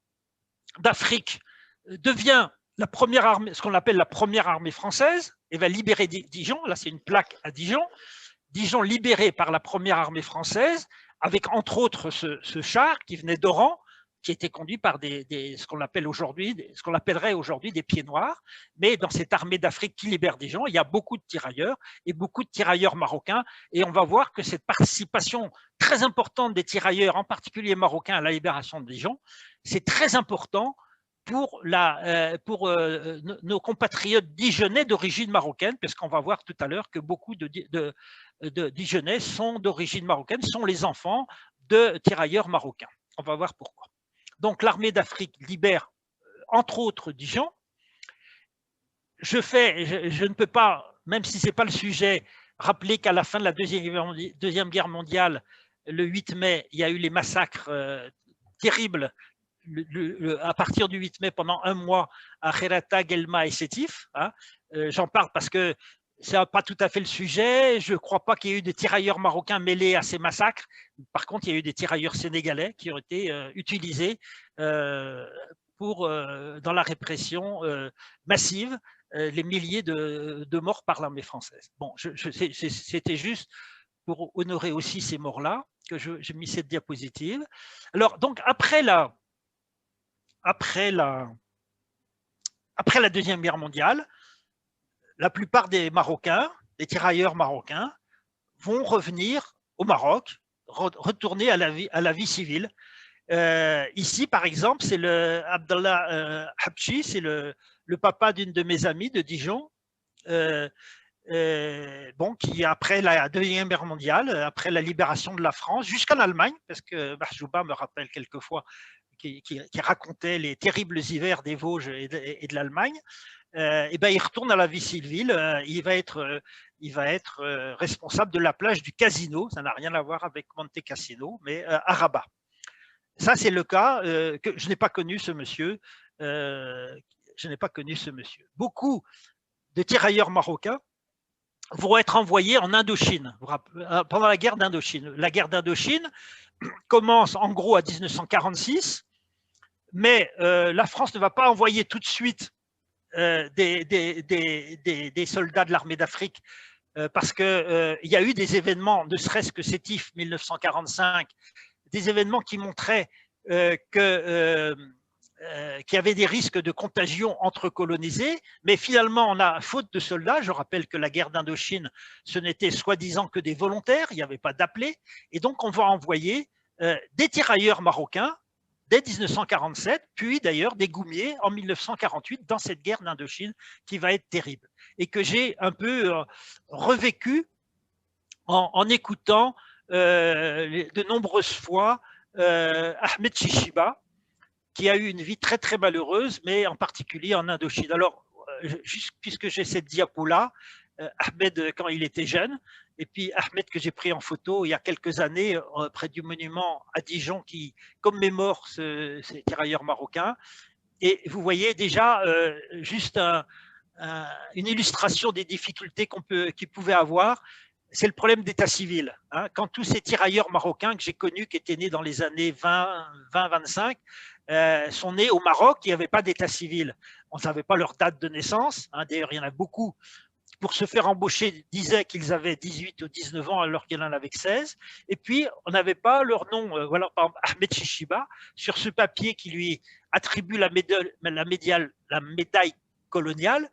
d'Afrique devient la première armée, ce qu'on appelle la première armée française, et va libérer Dijon. Là, c'est une plaque à Dijon. Dijon libéré par la première armée française, avec entre autres ce char qui venait d'Oran, qui était conduit par ce qu'on appellerait aujourd'hui des pieds noirs. Mais dans cette armée d'Afrique qui libère des gens, il y a beaucoup de tirailleurs et beaucoup de tirailleurs marocains. Et on va voir que cette participation très importante des tirailleurs, en particulier marocains, à la libération des gens, c'est très important pour nos compatriotes dijonnais d'origine marocaine, parce qu'on va voir tout à l'heure que beaucoup de dijonnais sont d'origine marocaine, sont les enfants de tirailleurs marocains. On va voir pourquoi. Donc l'armée d'Afrique libère entre autres Dijon. Je ne peux pas, même si ce n'est pas le sujet, rappeler qu'à la fin de la Deuxième Guerre mondiale, le 8 mai, il y a eu les massacres terribles à partir du 8 mai pendant un mois à Kherata, Guelma et Sétif. Hein. J'en parle parce que ce n'est pas tout à fait le sujet. Je ne crois pas qu'il y ait eu des tirailleurs marocains mêlés à ces massacres. Par contre, il y a eu des tirailleurs sénégalais qui ont été utilisés dans la répression massive, les milliers de morts par l'armée française. Bon, c'était juste pour honorer aussi ces morts-là que j'ai mis cette diapositive. Alors, donc, après la Deuxième Guerre mondiale, la plupart des Marocains, des tirailleurs marocains, vont revenir au Maroc, retourner à la vie civile. Ici, par exemple, c'est Abdallah Habchi, c'est le papa d'une de mes amies de Dijon, qui, après la Deuxième Guerre mondiale, après la libération de la France, jusqu'en Allemagne, parce que Mahjouba me rappelle quelquefois qui racontait les terribles hivers des Vosges et de l'Allemagne, il retourne à la vie civile, il va être responsable de la plage du Casino, ça n'a rien à voir avec Monte Cassino, mais à Rabat. Ça, c'est le cas que je n'ai pas connu ce monsieur. Beaucoup de tirailleurs marocains vont être envoyés en Indochine, pendant la guerre d'Indochine. La guerre d'Indochine commence en gros à 1946, mais la France ne va pas envoyer tout de suite des soldats de l'armée d'Afrique parce qu'il y a eu des événements, ne serait-ce que Sétif 1945, des événements qui montraient qu'il y avait des risques de contagion entre colonisés, mais finalement, on a faute de soldats. Je rappelle que la guerre d'Indochine, ce n'était soi-disant que des volontaires, il n'y avait pas d'appelés, et donc on va envoyer des tirailleurs marocains dès 1947, puis d'ailleurs des goumiers en 1948 dans cette guerre d'Indochine qui va être terrible et que j'ai un peu revécu en écoutant de nombreuses fois Ahmed Chishiba, qui a eu une vie très très malheureuse, mais en particulier en Indochine. Alors, juste puisque j'ai cette diapo-là, Ahmed quand il était jeune, et puis Ahmed que j'ai pris en photo il y a quelques années près du monument à Dijon qui commémore ces tirailleurs marocains. Et vous voyez déjà juste une illustration des difficultés qu'ils pouvaient avoir. C'est le problème d'état civil. Hein. Quand tous ces tirailleurs marocains que j'ai connus, qui étaient nés dans les années 20-25, sont nés au Maroc, il n'y avait pas d'état civil. On ne savait pas leur date de naissance. Hein. D'ailleurs, il y en a beaucoup pour se faire embaucher, disaient qu'ils avaient 18 ou 19 ans alors qu'il y en avait 16. Et puis, on n'avait pas leur nom. Voilà, par exemple, Ahmed Chishiba, sur ce papier qui lui attribue la médaille coloniale,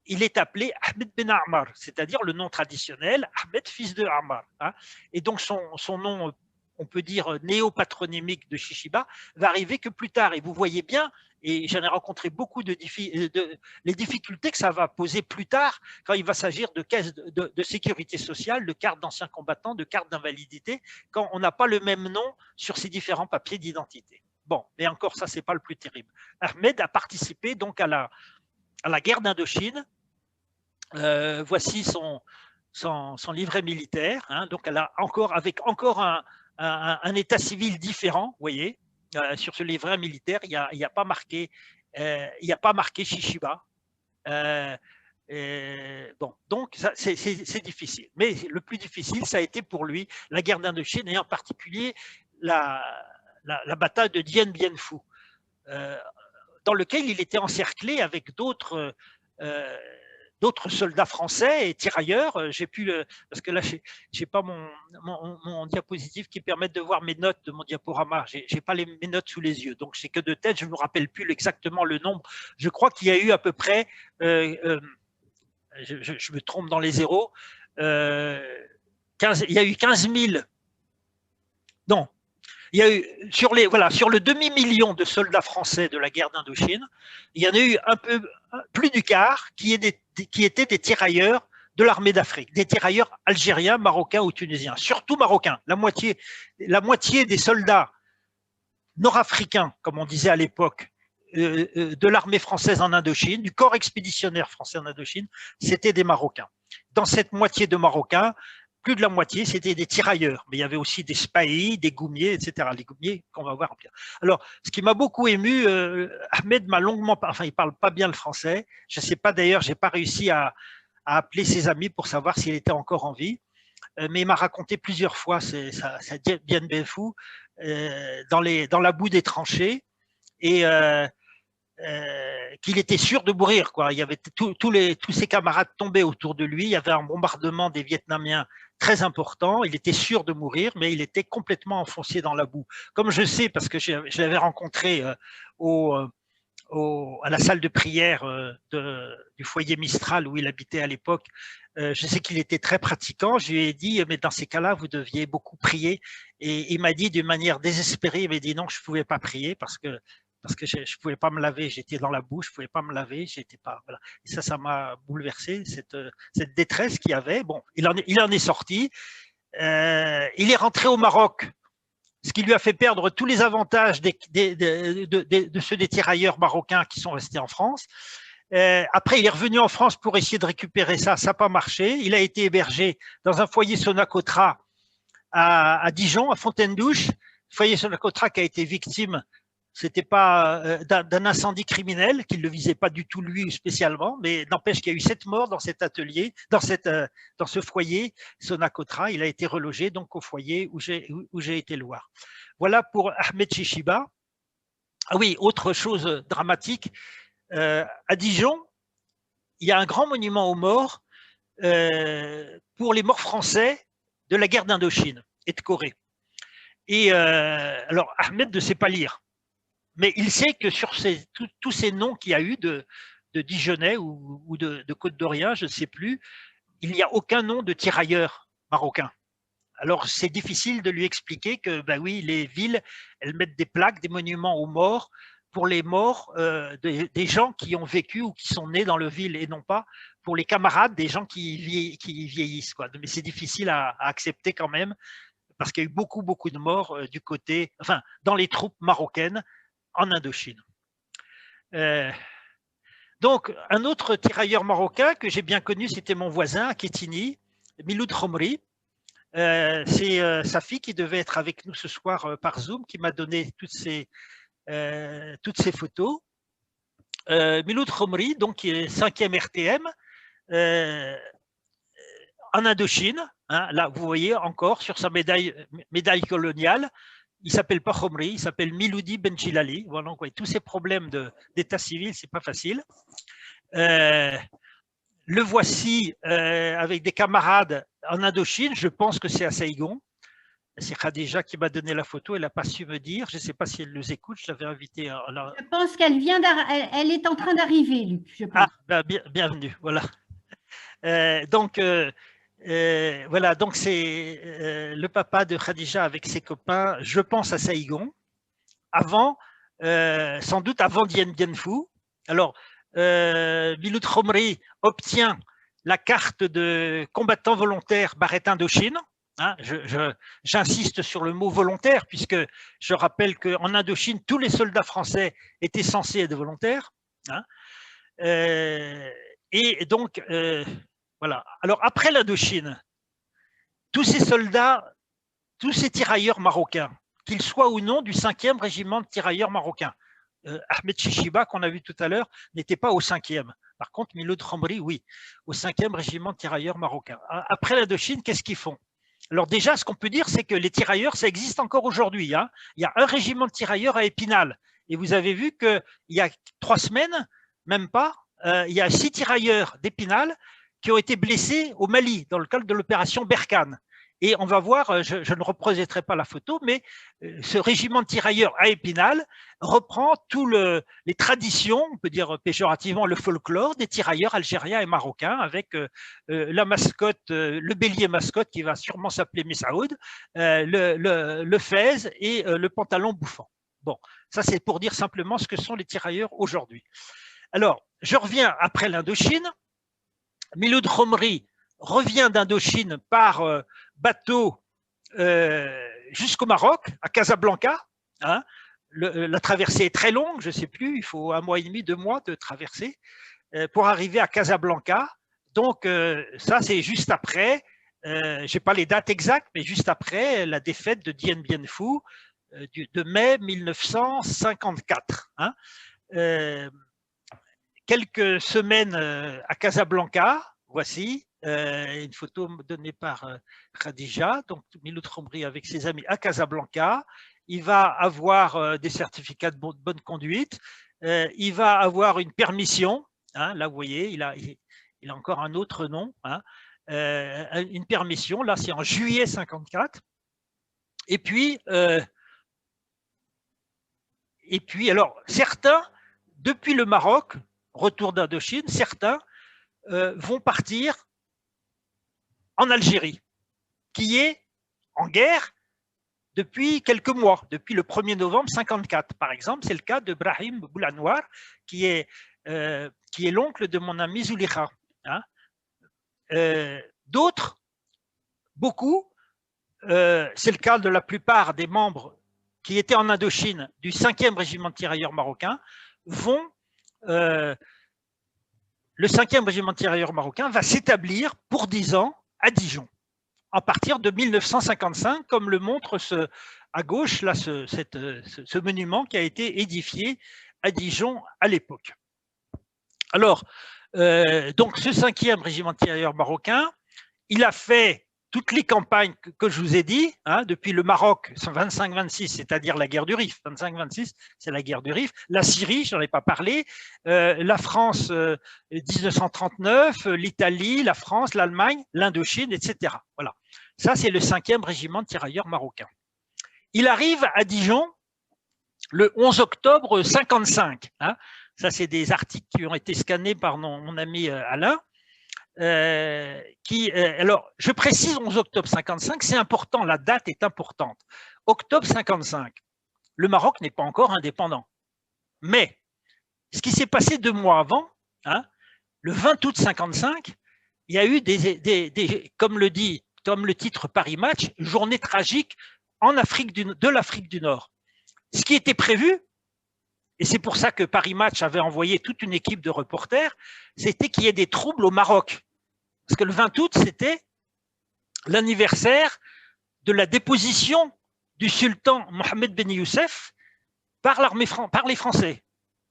il est appelé Ahmed Ben Ammar, c'est-à-dire le nom traditionnel, Ahmed, fils de Ammar. Hein. Et donc, son nom, on peut dire néo-patronymique de Chishiba, va arriver que plus tard. Et vous voyez bien, et j'en ai rencontré beaucoup les difficultés que ça va poser plus tard quand il va s'agir de caisses de sécurité sociale, de cartes d'anciens combattants, de cartes d'invalidité, quand on n'a pas le même nom sur ces différents papiers d'identité. Bon, mais encore ça, c'est pas le plus terrible. Ahmed a participé donc à la guerre d'Indochine. Voici son livret militaire. Hein, donc, elle a avec encore un état civil différent, vous voyez. Sur ce livret militaire, il n'y a pas marqué Chishiba. Bon, donc c'est difficile. Mais le plus difficile, ça a été pour lui la guerre d'Indochine et en particulier la bataille de Dien Bien Phu, dans lequel il était encerclé avec d'autres d'autres soldats français et tirailleurs. J'ai pu parce que là, j'ai pas mon diapositive qui permet de voir mes notes de mon diaporama. J'ai pas mes notes sous les yeux, donc c'est que de tête. Je me rappelle plus exactement le nombre. Je crois qu'il y a eu à peu près, je me trompe dans les zéros, 15, il y a eu 15 000. Non. Il y a eu, sur le demi-million de soldats français de la guerre d'Indochine, il y en a eu plus du quart qui étaient des tirailleurs de l'armée d'Afrique, des tirailleurs algériens, marocains ou tunisiens, surtout marocains. La moitié des soldats nord-africains, comme on disait à l'époque, de l'armée française en Indochine, du corps expéditionnaire français en Indochine, c'était des Marocains. Dans cette moitié de Marocains, plus de la moitié, c'était des tirailleurs, mais il y avait aussi des spahis, des goumiers, etc. Les goumiers qu'on va voir. Alors, ce qui m'a beaucoup ému, Ahmed m'a longuement, enfin, il parle pas bien le français. Je sais pas d'ailleurs, j'ai pas réussi à appeler ses amis pour savoir s'il était encore en vie, mais il m'a raconté plusieurs fois, ça bien fou, dans la boue des tranchées, et qu'il était sûr de mourir, quoi. Il y avait tous ses camarades tombaient autour de lui. Il y avait un bombardement des Vietnamiens très important. Il était sûr de mourir, mais il était complètement enfoncé dans la boue. Comme je sais, parce que je l'avais rencontré à la salle de prière du foyer Mistral où il habitait à l'époque. Je sais qu'il était très pratiquant. Je lui ai dit, mais dans ces cas-là, vous deviez beaucoup prier. Et il m'a dit d'une manière désespérée, il m'a dit non, je ne pouvais pas prier parce que je ne pouvais pas me laver, j'étais dans la boue, je ne pouvais pas me laver, j'étais pas. Voilà. Et ça m'a bouleversé, cette détresse qu'il y avait. Bon, il en est sorti. Il est rentré au Maroc, ce qui lui a fait perdre tous les avantages de ceux des tirailleurs marocains qui sont restés en France. Après, il est revenu en France pour essayer de récupérer ça, ça n'a pas marché. Il a été hébergé dans un foyer Sonacotra à Dijon, à Fontaine-Douche. Foyer Sonacotra qui a été victime, c'était pas d'un incendie criminel, qui ne le visait pas du tout lui spécialement, mais n'empêche qu'il y a eu 7 morts dans cet atelier, dans ce foyer Sonacotra. Il a été relogé donc au foyer où j'ai été le voir. Voilà pour Ahmed Chishiba. Ah oui, autre chose dramatique, à Dijon, il y a un grand monument aux morts pour les morts français de la guerre d'Indochine et de Corée. Et alors, Ahmed ne sait pas lire, mais il sait que sur tous ces noms qu'il y a eu de Dijonnais ou de Côte-d'Orient, je ne sais plus, il n'y a aucun nom de tirailleurs marocains. Alors, c'est difficile de lui expliquer que, ben oui, les villes, elles mettent des plaques, des monuments aux morts pour les morts des gens qui ont vécu ou qui sont nés dans le ville, et non pas pour les camarades des gens qui vieillissent, quoi. Mais c'est difficile à accepter quand même, parce qu'il y a eu beaucoup de morts du côté, enfin, dans les troupes marocaines en Indochine. Donc, un autre tirailleur marocain que j'ai bien connu, c'était mon voisin à Kétini, Miloud Khomri. C'est sa fille qui devait être avec nous ce soir par Zoom, qui m'a donné toutes ces photos. Miloud Khomri, donc, qui est 5e RTM en Indochine. Hein, là, vous voyez encore sur sa médaille coloniale, il ne s'appelle pas Khomri, il s'appelle Miloudi Benchilali. Voilà, donc, tous ces problèmes d'état civil, ce n'est pas facile. Le voici avec des camarades en Indochine, je pense que c'est à Saïgon. C'est Khadija qui m'a donné la photo, elle n'a pas su me dire, je ne sais pas si elle nous écoute, je l'avais invitée. Je pense qu'elle elle est en train d'arriver, Luc, je pense. Ah, ben, bienvenue, voilà. Donc, voilà, donc c'est le papa de Khadija avec ses copains, je pense à Saïgon, sans doute avant Dien Bien Phu. Alors, Miloud Khomri obtient la carte de combattant volontaire Barrett Indochine. Hein, j'insiste sur le mot volontaire, puisque je rappelle qu'en Indochine, tous les soldats français étaient censés être volontaires. Hein, et donc, voilà. Alors, après l'Indochine, tous ces soldats, tous ces tirailleurs marocains, qu'ils soient ou non du 5e régiment de tirailleurs marocains, Ahmed Chishiba, qu'on a vu tout à l'heure, n'était pas au 5e. Par contre, Miloud Khomri, oui, au 5e régiment de tirailleurs marocains. Après l'Indochine, qu'est-ce qu'ils font? Alors déjà, ce qu'on peut dire, c'est que les tirailleurs, ça existe encore aujourd'hui. Hein. Il y a un régiment de tirailleurs à Épinal. Et vous avez vu qu'il y a 3 semaines, même pas, il y a 6 tirailleurs d'Épinal qui ont été blessés au Mali dans le cadre de l'opération Berkane. Et on va voir, je ne reprojetterai pas la photo, mais ce régiment de tirailleurs à Épinal reprend tous les traditions, on peut dire péjorativement le folklore des tirailleurs algériens et marocains, avec la mascotte, le bélier mascotte qui va sûrement s'appeler Messaoud, le fez et le pantalon bouffant. Bon, ça c'est pour dire simplement ce que sont les tirailleurs aujourd'hui. Alors, je reviens après l'Indochine. Miloud Khomri revient d'Indochine par bateau jusqu'au Maroc, à Casablanca. Hein. La traversée est très longue, je ne sais plus, il faut 1 mois et demi, 2 mois de traversée pour arriver à Casablanca. Donc, ça, c'est juste après, je n'ai pas les dates exactes, mais juste après la défaite de Dien Bien Phu de mai 1954. Hein. Quelques semaines à Casablanca, voici une photo donnée par Khadija, donc Miloud Khomri avec ses amis à Casablanca. Il va avoir des certificats de bonne conduite, il va avoir une permission, hein, là vous voyez, il a encore un autre nom, hein, une permission, là c'est en juillet 54. Et puis alors certains, depuis le Maroc, retour d'Indochine, certains vont partir en Algérie, qui est en guerre depuis quelques mois, depuis le 1er novembre 54. Par exemple, c'est le cas de Brahim Boulanouar, qui est l'oncle de mon ami Zoulikha. Hein. D'autres, beaucoup, c'est le cas de la plupart des membres qui étaient en Indochine du 5e régiment de tirailleurs marocain, vont le 5e régiment de tirailleurs marocain va s'établir pour 10 ans à Dijon, à partir de 1955, comme le montre à gauche là, ce monument qui a été édifié à Dijon à l'époque. Alors, donc ce 5e régiment de tirailleurs marocain, il a fait toutes les campagnes que je vous ai dit, hein, depuis le Maroc, 25-26, c'est-à-dire la guerre du Rif, 25-26, c'est la guerre du Rif, la Syrie, je n'en ai pas parlé, la France, 1939, l'Italie, la France, l'Allemagne, l'Indochine, etc. Voilà. Ça, c'est le 5e régiment de tirailleurs marocains. Il arrive à Dijon le 11 octobre 55. Hein. Ça, c'est des articles qui ont été scannés par mon ami Alain. Alors, je précise 11 octobre 55, c'est important, la date est importante. Octobre 55, le Maroc n'est pas encore indépendant. Mais, ce qui s'est passé 2 mois avant, hein, le 20 août 55, il y a eu comme le titre Paris Match, journée tragique en Afrique de l'Afrique du Nord. Ce qui était prévu, et c'est pour ça que Paris Match avait envoyé toute une équipe de reporters, c'était qu'il y ait des troubles au Maroc. Parce que le 20 août, c'était l'anniversaire de la déposition du sultan Mohamed Ben Youssef par les Français.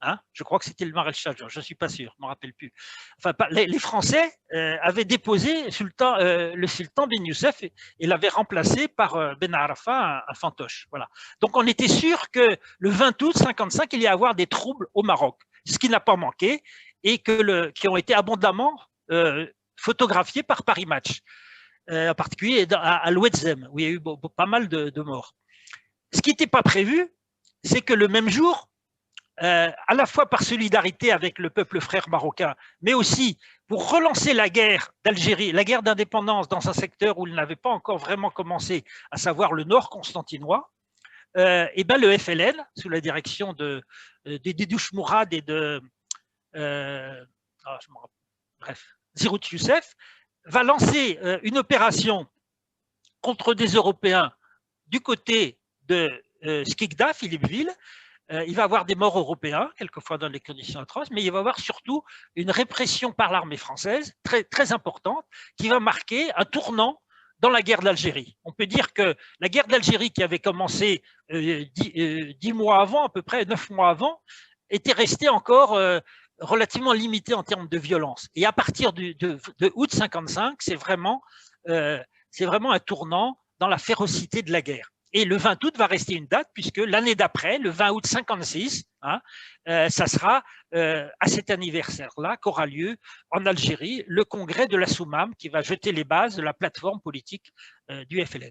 Hein, je crois que c'était le maréchal, je ne suis pas sûr, je ne me rappelle plus. Enfin, les Français avaient déposé le sultan Ben Youssef et l'avaient remplacé par Ben Arafat, un fantoche. Voilà. Donc, on était sûr que le 20 août 55, il y allait avoir des troubles au Maroc, ce qui n'a pas manqué et qui ont été abondamment photographiés par Paris Match, en particulier à l'Ouedzem, où il y a eu pas mal de morts. Ce qui n'était pas prévu, c'est que le même jour, à la fois par solidarité avec le peuple frère marocain, mais aussi pour relancer la guerre d'Algérie, la guerre d'indépendance dans un secteur où il n'avait pas encore vraiment commencé, à savoir le nord constantinois, et ben le FLN, sous la direction de Dédouche Mourad et de Zirout Youssef, va lancer une opération contre des Européens du côté de Skikda, Philippeville. Il va y avoir des morts européens, quelquefois dans des conditions atroces, mais il va y avoir surtout une répression par l'armée française très, très importante qui va marquer un tournant dans la guerre d'Algérie. On peut dire que la guerre d'Algérie qui avait commencé 10 mois avant, à peu près 9 mois avant, était restée encore relativement limitée en termes de violence. Et à partir de août 55, c'est vraiment un tournant dans la férocité de la guerre. Et le 20 août va rester une date puisque l'année d'après, le 20 août 56, ça sera à cet anniversaire-là qu'aura lieu en Algérie le congrès de la Soumam qui va jeter les bases de la plateforme politique du FLN.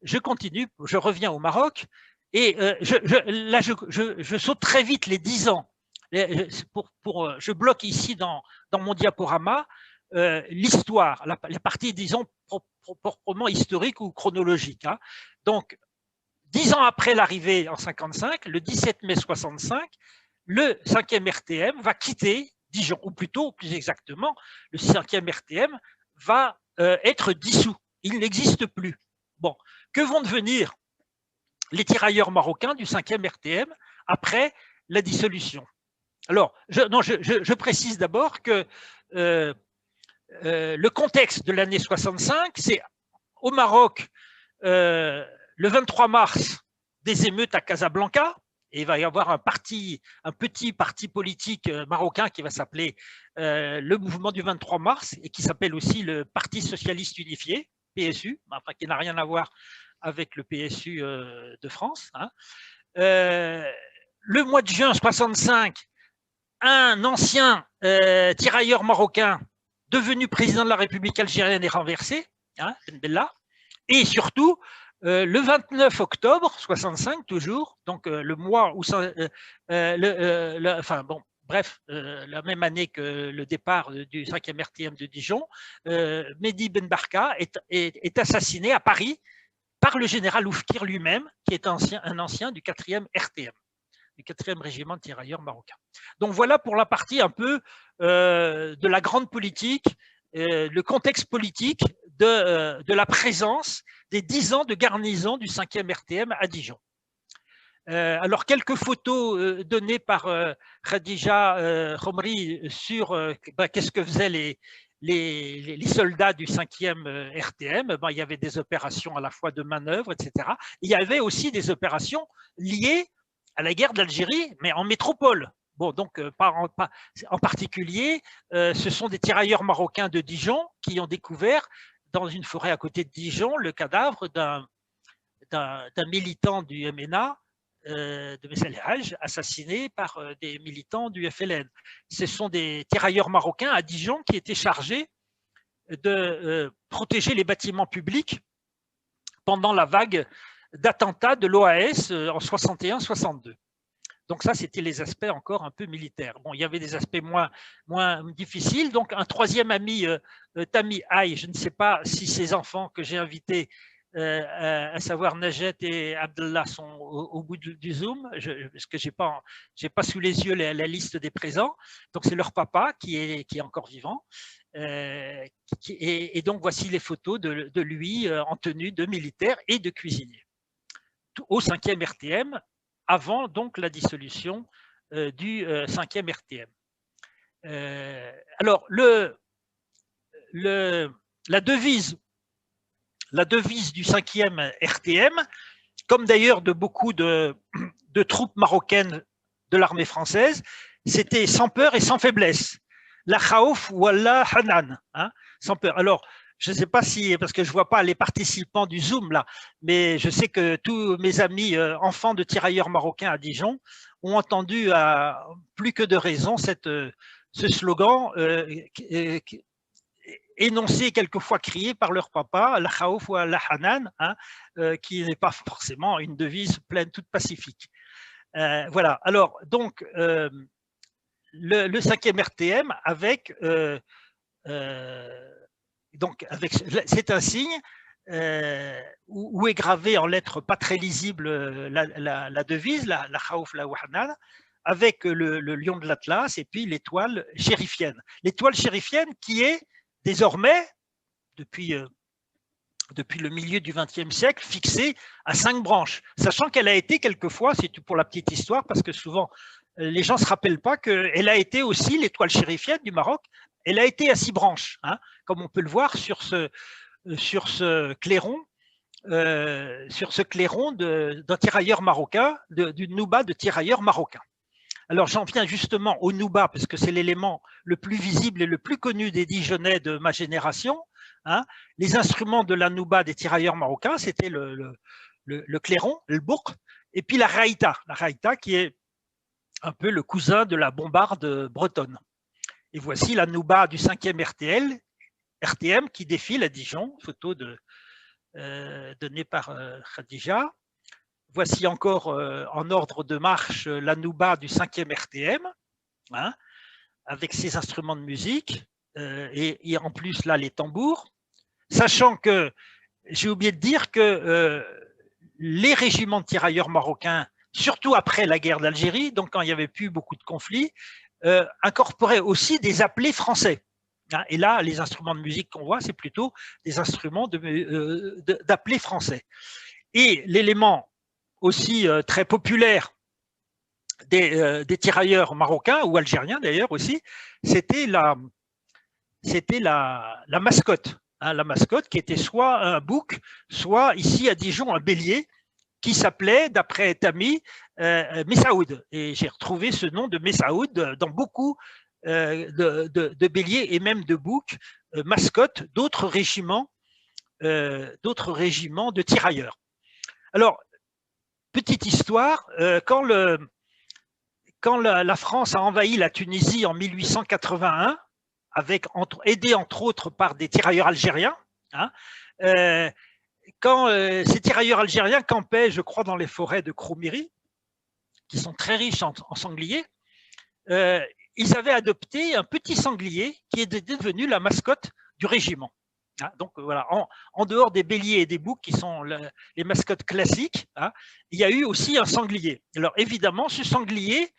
Je continue, je reviens au Maroc et là je saute très vite les 10 ans. Je bloque ici dans mon diaporama l'histoire, la partie, disons, proprement historique ou chronologique. Donc, 10 ans après l'arrivée en 55, le 17 mai 65, le 5e RTM va quitter Dijon, ou plutôt, plus exactement, le 5e RTM va être dissous. Il n'existe plus. Bon, que vont devenir les tirailleurs marocains du 5e RTM après la dissolution? Alors, je précise d'abord que le contexte de l'année 65, c'est au Maroc, le 23 mars, des émeutes à Casablanca, et il va y avoir un petit parti politique marocain qui va s'appeler le mouvement du 23 mars, et qui s'appelle aussi le Parti socialiste unifié, PSU, enfin, qui n'a rien à voir avec le PSU de France. Le mois de juin 65, un ancien tirailleur marocain devenu président de la République algérienne est renversé, Ben Bella, et surtout, le 29 octobre 65, toujours, donc le mois où ça, enfin bon, bref, la même année que le départ du 5e RTM de Dijon, Mehdi Ben Barka est assassiné à Paris par le général Oufkir lui-même, qui est un ancien du 4e RTM, du 4e régiment de tirailleurs marocains. Donc voilà pour la partie un peu de la grande politique, le contexte politique de la présence des 10 ans de garnison du 5e RTM à Dijon. Alors, quelques photos données par Khadija Khomri sur qu'est-ce que faisaient les soldats du 5e RTM. Il y avait des opérations à la fois de manœuvre, etc. Il y avait aussi des opérations liées à la guerre d'Algérie, mais en métropole. Bon, donc, en particulier, ce sont des tirailleurs marocains de Dijon qui ont découvert, dans une forêt à côté de Dijon, le cadavre d'un militant du MNA, de Messel Haj, assassiné par des militants du FLN. Ce sont des tirailleurs marocains à Dijon qui étaient chargés de protéger les bâtiments publics pendant la vague d'attentats de l'OAS en 61-62. Donc ça, c'était les aspects encore un peu militaires. Bon, il y avait des aspects moins difficiles. Donc un troisième ami, Tami Haï, je ne sais pas si ces enfants que j'ai invités, à savoir Najet et Abdallah, sont au bout du Zoom, parce que je n'ai pas sous les yeux la liste des présents. Donc c'est leur papa qui est encore vivant. Et donc voici les photos de lui en tenue de militaire et de cuisinier au 5e RTM, avant donc la dissolution du 5e RTM. Alors, la devise du 5e RTM, comme d'ailleurs de beaucoup de troupes marocaines de l'armée française, c'était sans peur et sans faiblesse. La khaouf wala hanan, sans peur. Alors, je ne sais pas si, parce que je ne vois pas les participants du Zoom là, mais je sais que tous mes amis enfants de tirailleurs marocains à Dijon ont entendu à plus que de raison ce slogan énoncé quelquefois crié par leur papa, la khaouf wa la hanan, qui n'est pas forcément une devise pleine toute pacifique. Voilà, alors donc le 5e RTM c'est un signe où est gravé en lettres pas très lisibles la devise, la khaouf la hanan, avec le lion de l'Atlas et puis l'étoile chérifienne. L'étoile chérifienne qui est désormais, depuis le milieu du XXe siècle, fixée à 5 branches, sachant qu'elle a été quelquefois, c'est pour la petite histoire, parce que souvent les gens ne se rappellent pas qu'elle a été aussi, l'étoile chérifienne du Maroc, elle a été à 6 branches, comme on peut le voir sur ce clairon, d'un tirailleur marocain, d'une nouba de tirailleurs marocains. Alors j'en viens justement au nouba, parce que c'est l'élément le plus visible et le plus connu des Dijonnais de ma génération. Les instruments de la nouba des tirailleurs marocains, c'était le clairon, le bourg, et puis la raïta qui est un peu le cousin de la bombarde bretonne. Et voici la nouba du 5e RTM qui défile à Dijon, photo donnée par Khadija. Voici encore en ordre de marche la nouba du 5e RTM, hein, avec ses instruments de musique, et en plus là les tambours, sachant que j'ai oublié de dire que les régiments de tirailleurs marocains, surtout après la guerre d'Algérie, donc quand il n'y avait plus beaucoup de conflits, incorporaient aussi des appelés français. Hein, et là, les instruments de musique qu'on voit, c'est plutôt des instruments d'appelés français. Et l'élément aussi très populaire des tirailleurs marocains ou algériens d'ailleurs aussi, c'était la mascotte. Hein, la mascotte qui était soit un bouc, soit ici à Dijon un bélier, qui s'appelait, d'après Tami, Messaoud. Et j'ai retrouvé ce nom de Messaoud dans beaucoup de béliers et même de boucs, mascottes d'autres régiments de tirailleurs. Alors, petite histoire, quand la France a envahi la Tunisie en 1881, aidé entre autres par des tirailleurs algériens, hein, quand ces tirailleurs algériens campaient, je crois, dans les forêts de Kroumiri, qui sont très riches en sangliers, ils avaient adopté un petit sanglier qui est devenu la mascotte du régiment. Hein, donc voilà, en dehors des béliers et des boucs qui sont les mascottes classiques, hein, il y a eu aussi un sanglier. Alors évidemment, ce sanglier,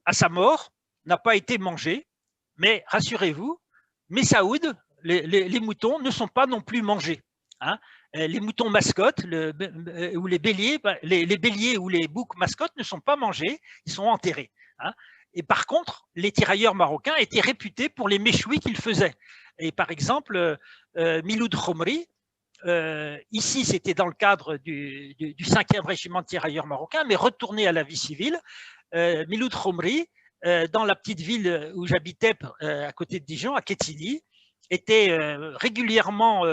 à sa mort, n'a pas été mangé, mais rassurez-vous, Messaoud, les moutons ne sont pas non plus mangés. Hein. Les moutons mascottes ou les béliers, les béliers ou les boucs mascottes ne sont pas mangés, ils sont enterrés. Hein. Et par contre, les tirailleurs marocains étaient réputés pour les méchouis qu'ils faisaient. Et par exemple, Miloud Khomri, ici c'était dans le cadre du 5e régiment de tirailleurs marocains, mais retourné à la vie civile, Miloud Khomri, dans la petite ville où j'habitais à côté de Dijon, à Quetigny, était régulièrement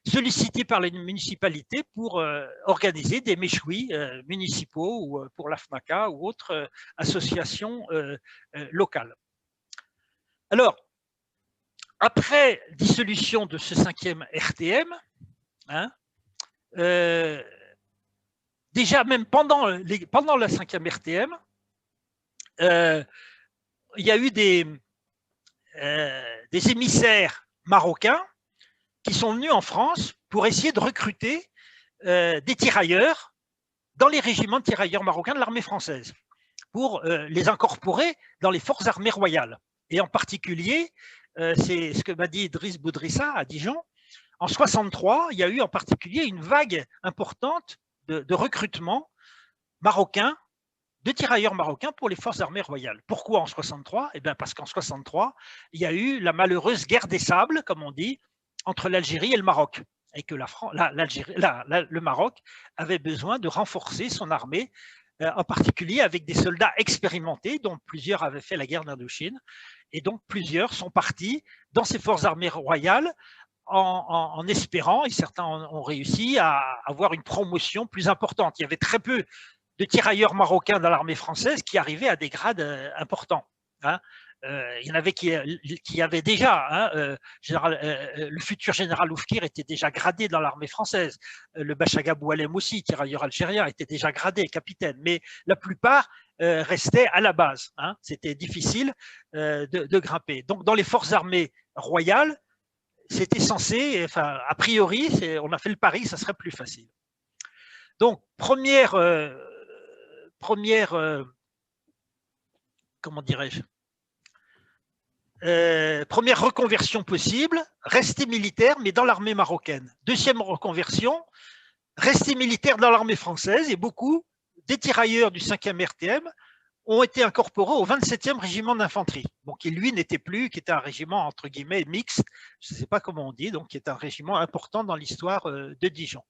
sollicité par les municipalités pour organiser des méchouis municipaux ou pour l'AFMACA ou autres associations locales. Alors, après dissolution de ce 5e RTM, hein, déjà même pendant la 5e RTM, il y a eu des émissaires marocains qui sont venus en France pour essayer de recruter des tirailleurs dans les régiments de tirailleurs marocains de l'armée française pour les incorporer dans les forces armées royales. Et en particulier, c'est ce que m'a dit Idriss Boudrissa à Dijon, en 63, il y a eu en particulier une vague importante de recrutement marocain, de tirailleurs marocains pour les forces armées royales. Pourquoi en 63 ? Eh bien parce qu'en 63, il y a eu la malheureuse guerre des sables, comme on dit, entre l'Algérie et le Maroc, et que le Maroc avait besoin de renforcer son armée, en particulier avec des soldats expérimentés, dont plusieurs avaient fait la guerre d'Indochine, et donc plusieurs sont partis dans ces forces armées royales en espérant, et certains ont réussi, à avoir une promotion plus importante. Il y avait très peu de tirailleurs marocains dans l'armée française qui arrivaient à des grades importants. Hein. Il y en avait qui avaient déjà, hein, le futur général Oufkir était déjà gradé dans l'armée française, le Bachaga Boualem aussi, tirailleur algérien, était déjà gradé, capitaine, mais la plupart restaient à la base. Hein. C'était difficile de grimper. Donc dans les forces armées royales, c'était censé, enfin a priori, on a fait le pari, ça serait plus facile. Donc première comment dirais-je, première reconversion possible, rester militaire, mais dans l'armée marocaine. Deuxième reconversion, rester militaire dans l'armée française, et beaucoup des tirailleurs du 5e RTM ont été incorporés au 27e régiment d'infanterie, bon, qui lui n'était plus, qui était un régiment entre guillemets mixte, je ne sais pas comment on dit, donc qui est un régiment important dans l'histoire de Dijon.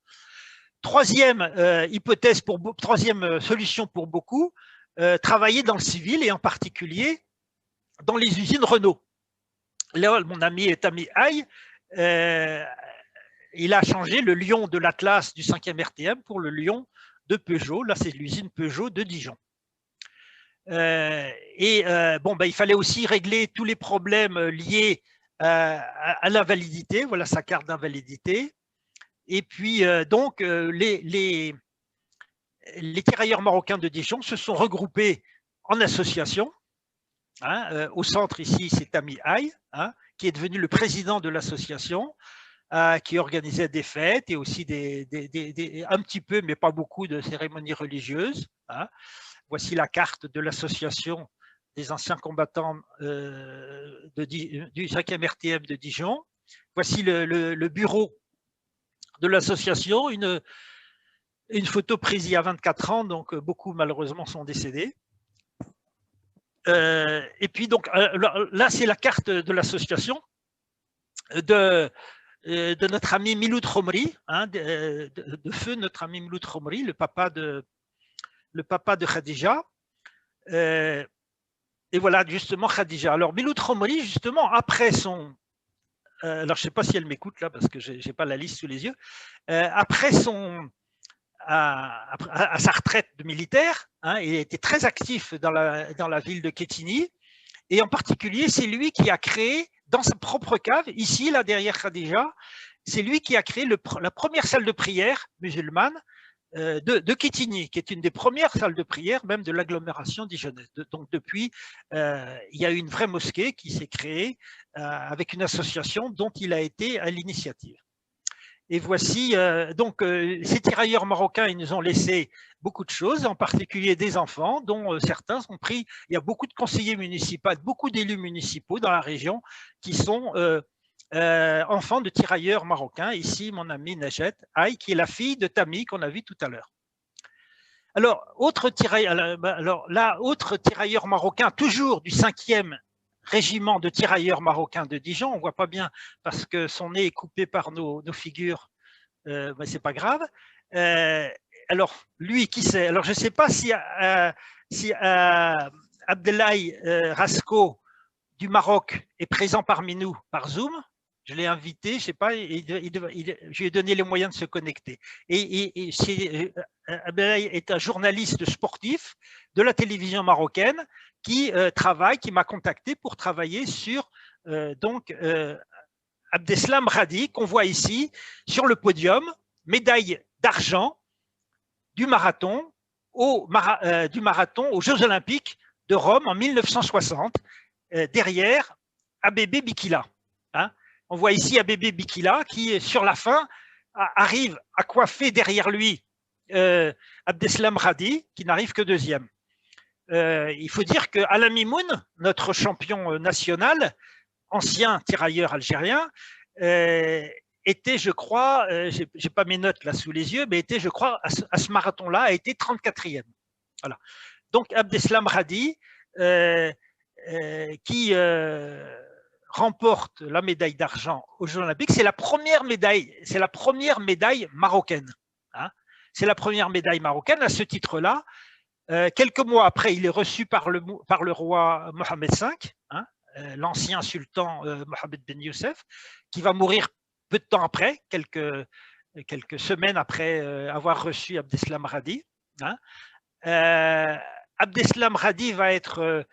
Troisième hypothèse, troisième solution pour beaucoup, travailler dans le civil et en particulier dans les usines Renault. Là, mon ami Tami Aïe il a changé le Lion de l'Atlas du 5e RTM pour le Lion de Peugeot. Là, c'est l'usine Peugeot de Dijon. Il fallait aussi régler tous les problèmes liés à l'invalidité. Voilà sa carte d'invalidité. Et puis, les tirailleurs marocains de Dijon se sont regroupés en association. Au centre, ici, c'est Tami Aï, qui est devenu le président de l'association, qui organisait des fêtes et aussi un petit peu, mais pas beaucoup, de cérémonies religieuses. Voici la carte de l'association des anciens combattants du 5e RTM de Dijon. Voici le bureau de l'association, une photo prise il y a 24 ans, donc beaucoup malheureusement sont décédés. Et puis donc là, c'est la carte de l'association de notre ami Miloud Khomri, de feu notre ami Miloud Khomri, le papa de Khadija. Et voilà justement Khadija. Alors Miloud Khomri, justement, après son... alors je ne sais pas si elle m'écoute là, parce que je n'ai pas la liste sous les yeux. Après à sa retraite de militaire, il était très actif dans la ville de Kétini, et en particulier, c'est lui qui a créé, dans sa propre cave, ici, là, derrière Khadija, c'est lui qui a créé la première salle de prière musulmane de Kétini, qui est une des premières salles de prière, même de l'agglomération dijonnaise. Donc depuis, il y a eu une vraie mosquée qui s'est créée avec une association dont il a été à l'initiative. Et voici, ces tirailleurs marocains, ils nous ont laissé beaucoup de choses, en particulier des enfants, dont certains sont pris. Il y a beaucoup de conseillers municipaux, beaucoup d'élus municipaux dans la région qui sont enfants de tirailleurs marocains. Ici, mon ami Najet Aï, qui est la fille de Tami, qu'on a vu tout à l'heure. Alors, autre tirailleur marocain, toujours du 5e régiment de tirailleurs marocains de Dijon. On ne voit pas bien parce que son nez est coupé par nos figures, mais ce n'est pas grave. Alors, lui, qui c'est? Alors, je ne sais pas si Abdelhaï Rasco du Maroc est présent parmi nous par Zoom. Je l'ai invité, je ne sais pas, je lui ai donné les moyens de se connecter. Abdelhaï est un journaliste sportif de la télévision marocaine qui m'a contacté pour travailler sur Abdeslam Radi, qu'on voit ici sur le podium, médaille d'argent du marathon aux Jeux Olympiques de Rome en 1960, derrière Abebe Bikila. On voit ici Abebe Bikila qui, sur la fin, arrive à coiffer derrière lui Abdeslam Radi, qui n'arrive que deuxième. Il faut dire que Alain Mimoun, notre champion national, ancien tirailleur algérien, était, je crois, j'ai pas mes notes là sous les yeux, mais était, je crois, à ce marathon-là, a été 34e. Voilà. Donc Abdeslam Radi, qui remporte la médaille d'argent aux Jeux Olympiques, c'est la première médaille marocaine. C'est la première médaille marocaine. À ce titre-là, quelques mois après, il est reçu par le roi Mohamed V, l'ancien sultan Mohamed Ben Youssef, qui va mourir peu de temps après, quelques semaines après avoir reçu Abdeslam Radi. Abdeslam Radi va être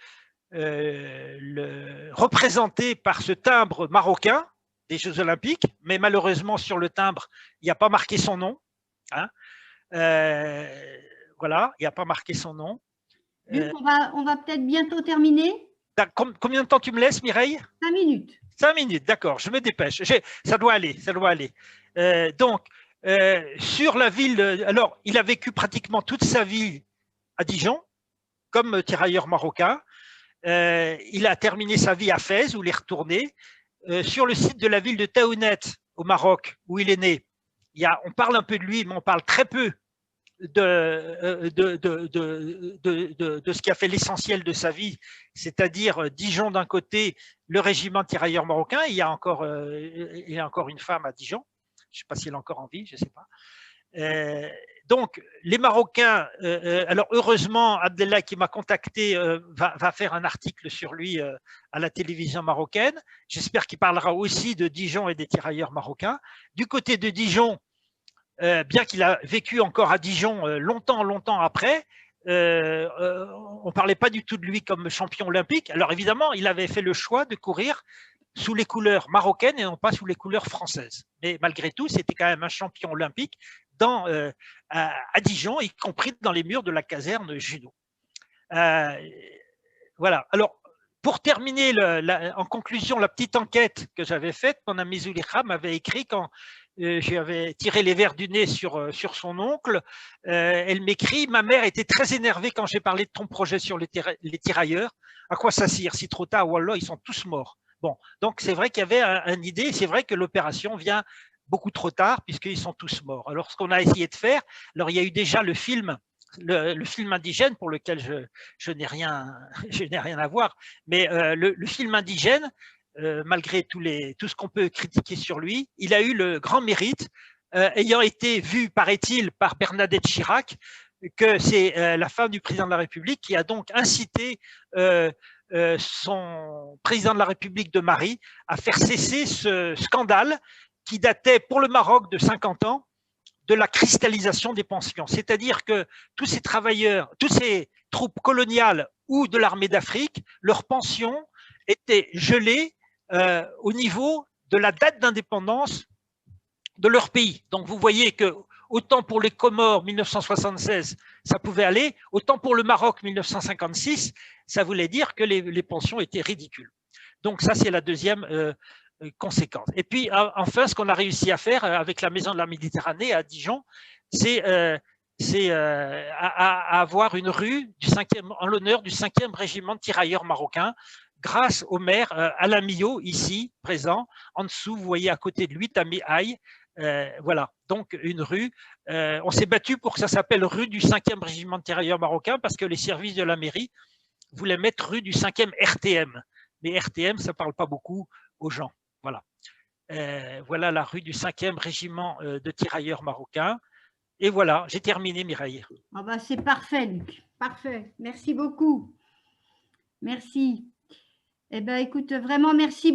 représenté par ce timbre marocain des Jeux Olympiques, mais malheureusement sur le timbre, il n'y a pas marqué son nom. Voilà, il n'y a pas marqué son nom. Luc, on va peut-être bientôt terminer. Combien de temps tu me laisses, Mireille? 5 minutes. 5 minutes, d'accord, je me dépêche. Ça doit aller, ça doit aller. Sur la ville, alors, il a vécu pratiquement toute sa vie à Dijon, comme tirailleur marocain. Il a terminé sa vie à Fès, où il est retourné. Sur le site de la ville de Taounet, au Maroc, où il est né, on parle un peu de lui, mais on parle très peu de ce qui a fait l'essentiel de sa vie, c'est-à-dire Dijon d'un côté, le régiment tirailleur marocain. Il y a encore une femme à Dijon. Je ne sais pas si elle est encore en vie, je ne sais pas. Donc, les Marocains, alors heureusement, Abdellah qui m'a contacté va faire un article sur lui à la télévision marocaine. J'espère qu'il parlera aussi de Dijon et des tirailleurs marocains. Du côté de Dijon, bien qu'il a vécu encore à Dijon longtemps après, on ne parlait pas du tout de lui comme champion olympique. Alors évidemment, il avait fait le choix de courir sous les couleurs marocaines et non pas sous les couleurs françaises. Mais malgré tout, c'était quand même un champion olympique à Dijon, y compris dans les murs de la caserne Junot. Voilà. Alors, pour terminer, en conclusion, la petite enquête que j'avais faite, mon ami Zulekha m'avait écrit quand j'avais tiré les verres du nez sur son oncle. Elle m'écrit « Ma mère était très énervée quand j'ai parlé de ton projet sur les tirailleurs. À quoi ça sert? Si trop tard, wallah, ils sont tous morts. » Bon, donc c'est vrai qu'il y avait une idée, c'est vrai que l'opération vient beaucoup trop tard puisqu'ils sont tous morts. Alors, ce qu'on a essayé de faire, alors il y a eu déjà le film indigène pour lequel je n'ai rien à voir, mais le film indigène, malgré tout ce qu'on peut critiquer sur lui, il a eu le grand mérite, ayant été vu, paraît-il, par Bernadette Chirac, que c'est la femme du président de la République qui a donc incité son président de la République de Mali à faire cesser ce scandale qui datait pour le Maroc de 50 ans, de la cristallisation des pensions. C'est-à-dire que tous ces travailleurs, toutes ces troupes coloniales ou de l'armée d'Afrique, leurs pensions étaient gelées au niveau de la date d'indépendance de leur pays. Donc vous voyez que autant pour les Comores 1976, ça pouvait aller, autant pour le Maroc 1956, ça voulait dire que les pensions étaient ridicules. Donc ça, c'est la deuxième conséquence. Et puis, enfin, ce qu'on a réussi à faire avec la Maison de la Méditerranée à Dijon, c'est avoir une rue en l'honneur du 5e régiment de tirailleurs marocains, grâce au maire Alain Millot, ici, présent. En dessous, vous voyez à côté de lui, Tami Haï. Voilà, donc une rue. On s'est battu pour que ça s'appelle rue du 5e régiment de tirailleurs marocains parce que les services de la mairie voulaient mettre rue du 5e RTM. Mais RTM, ça ne parle pas beaucoup aux gens. Voilà. Voilà la rue du 5e régiment de tirailleurs marocains. Et voilà, j'ai terminé, Mireille. Oh bah, c'est parfait, Luc. Parfait. Merci beaucoup. Merci. Eh bien, écoute, vraiment, merci beaucoup.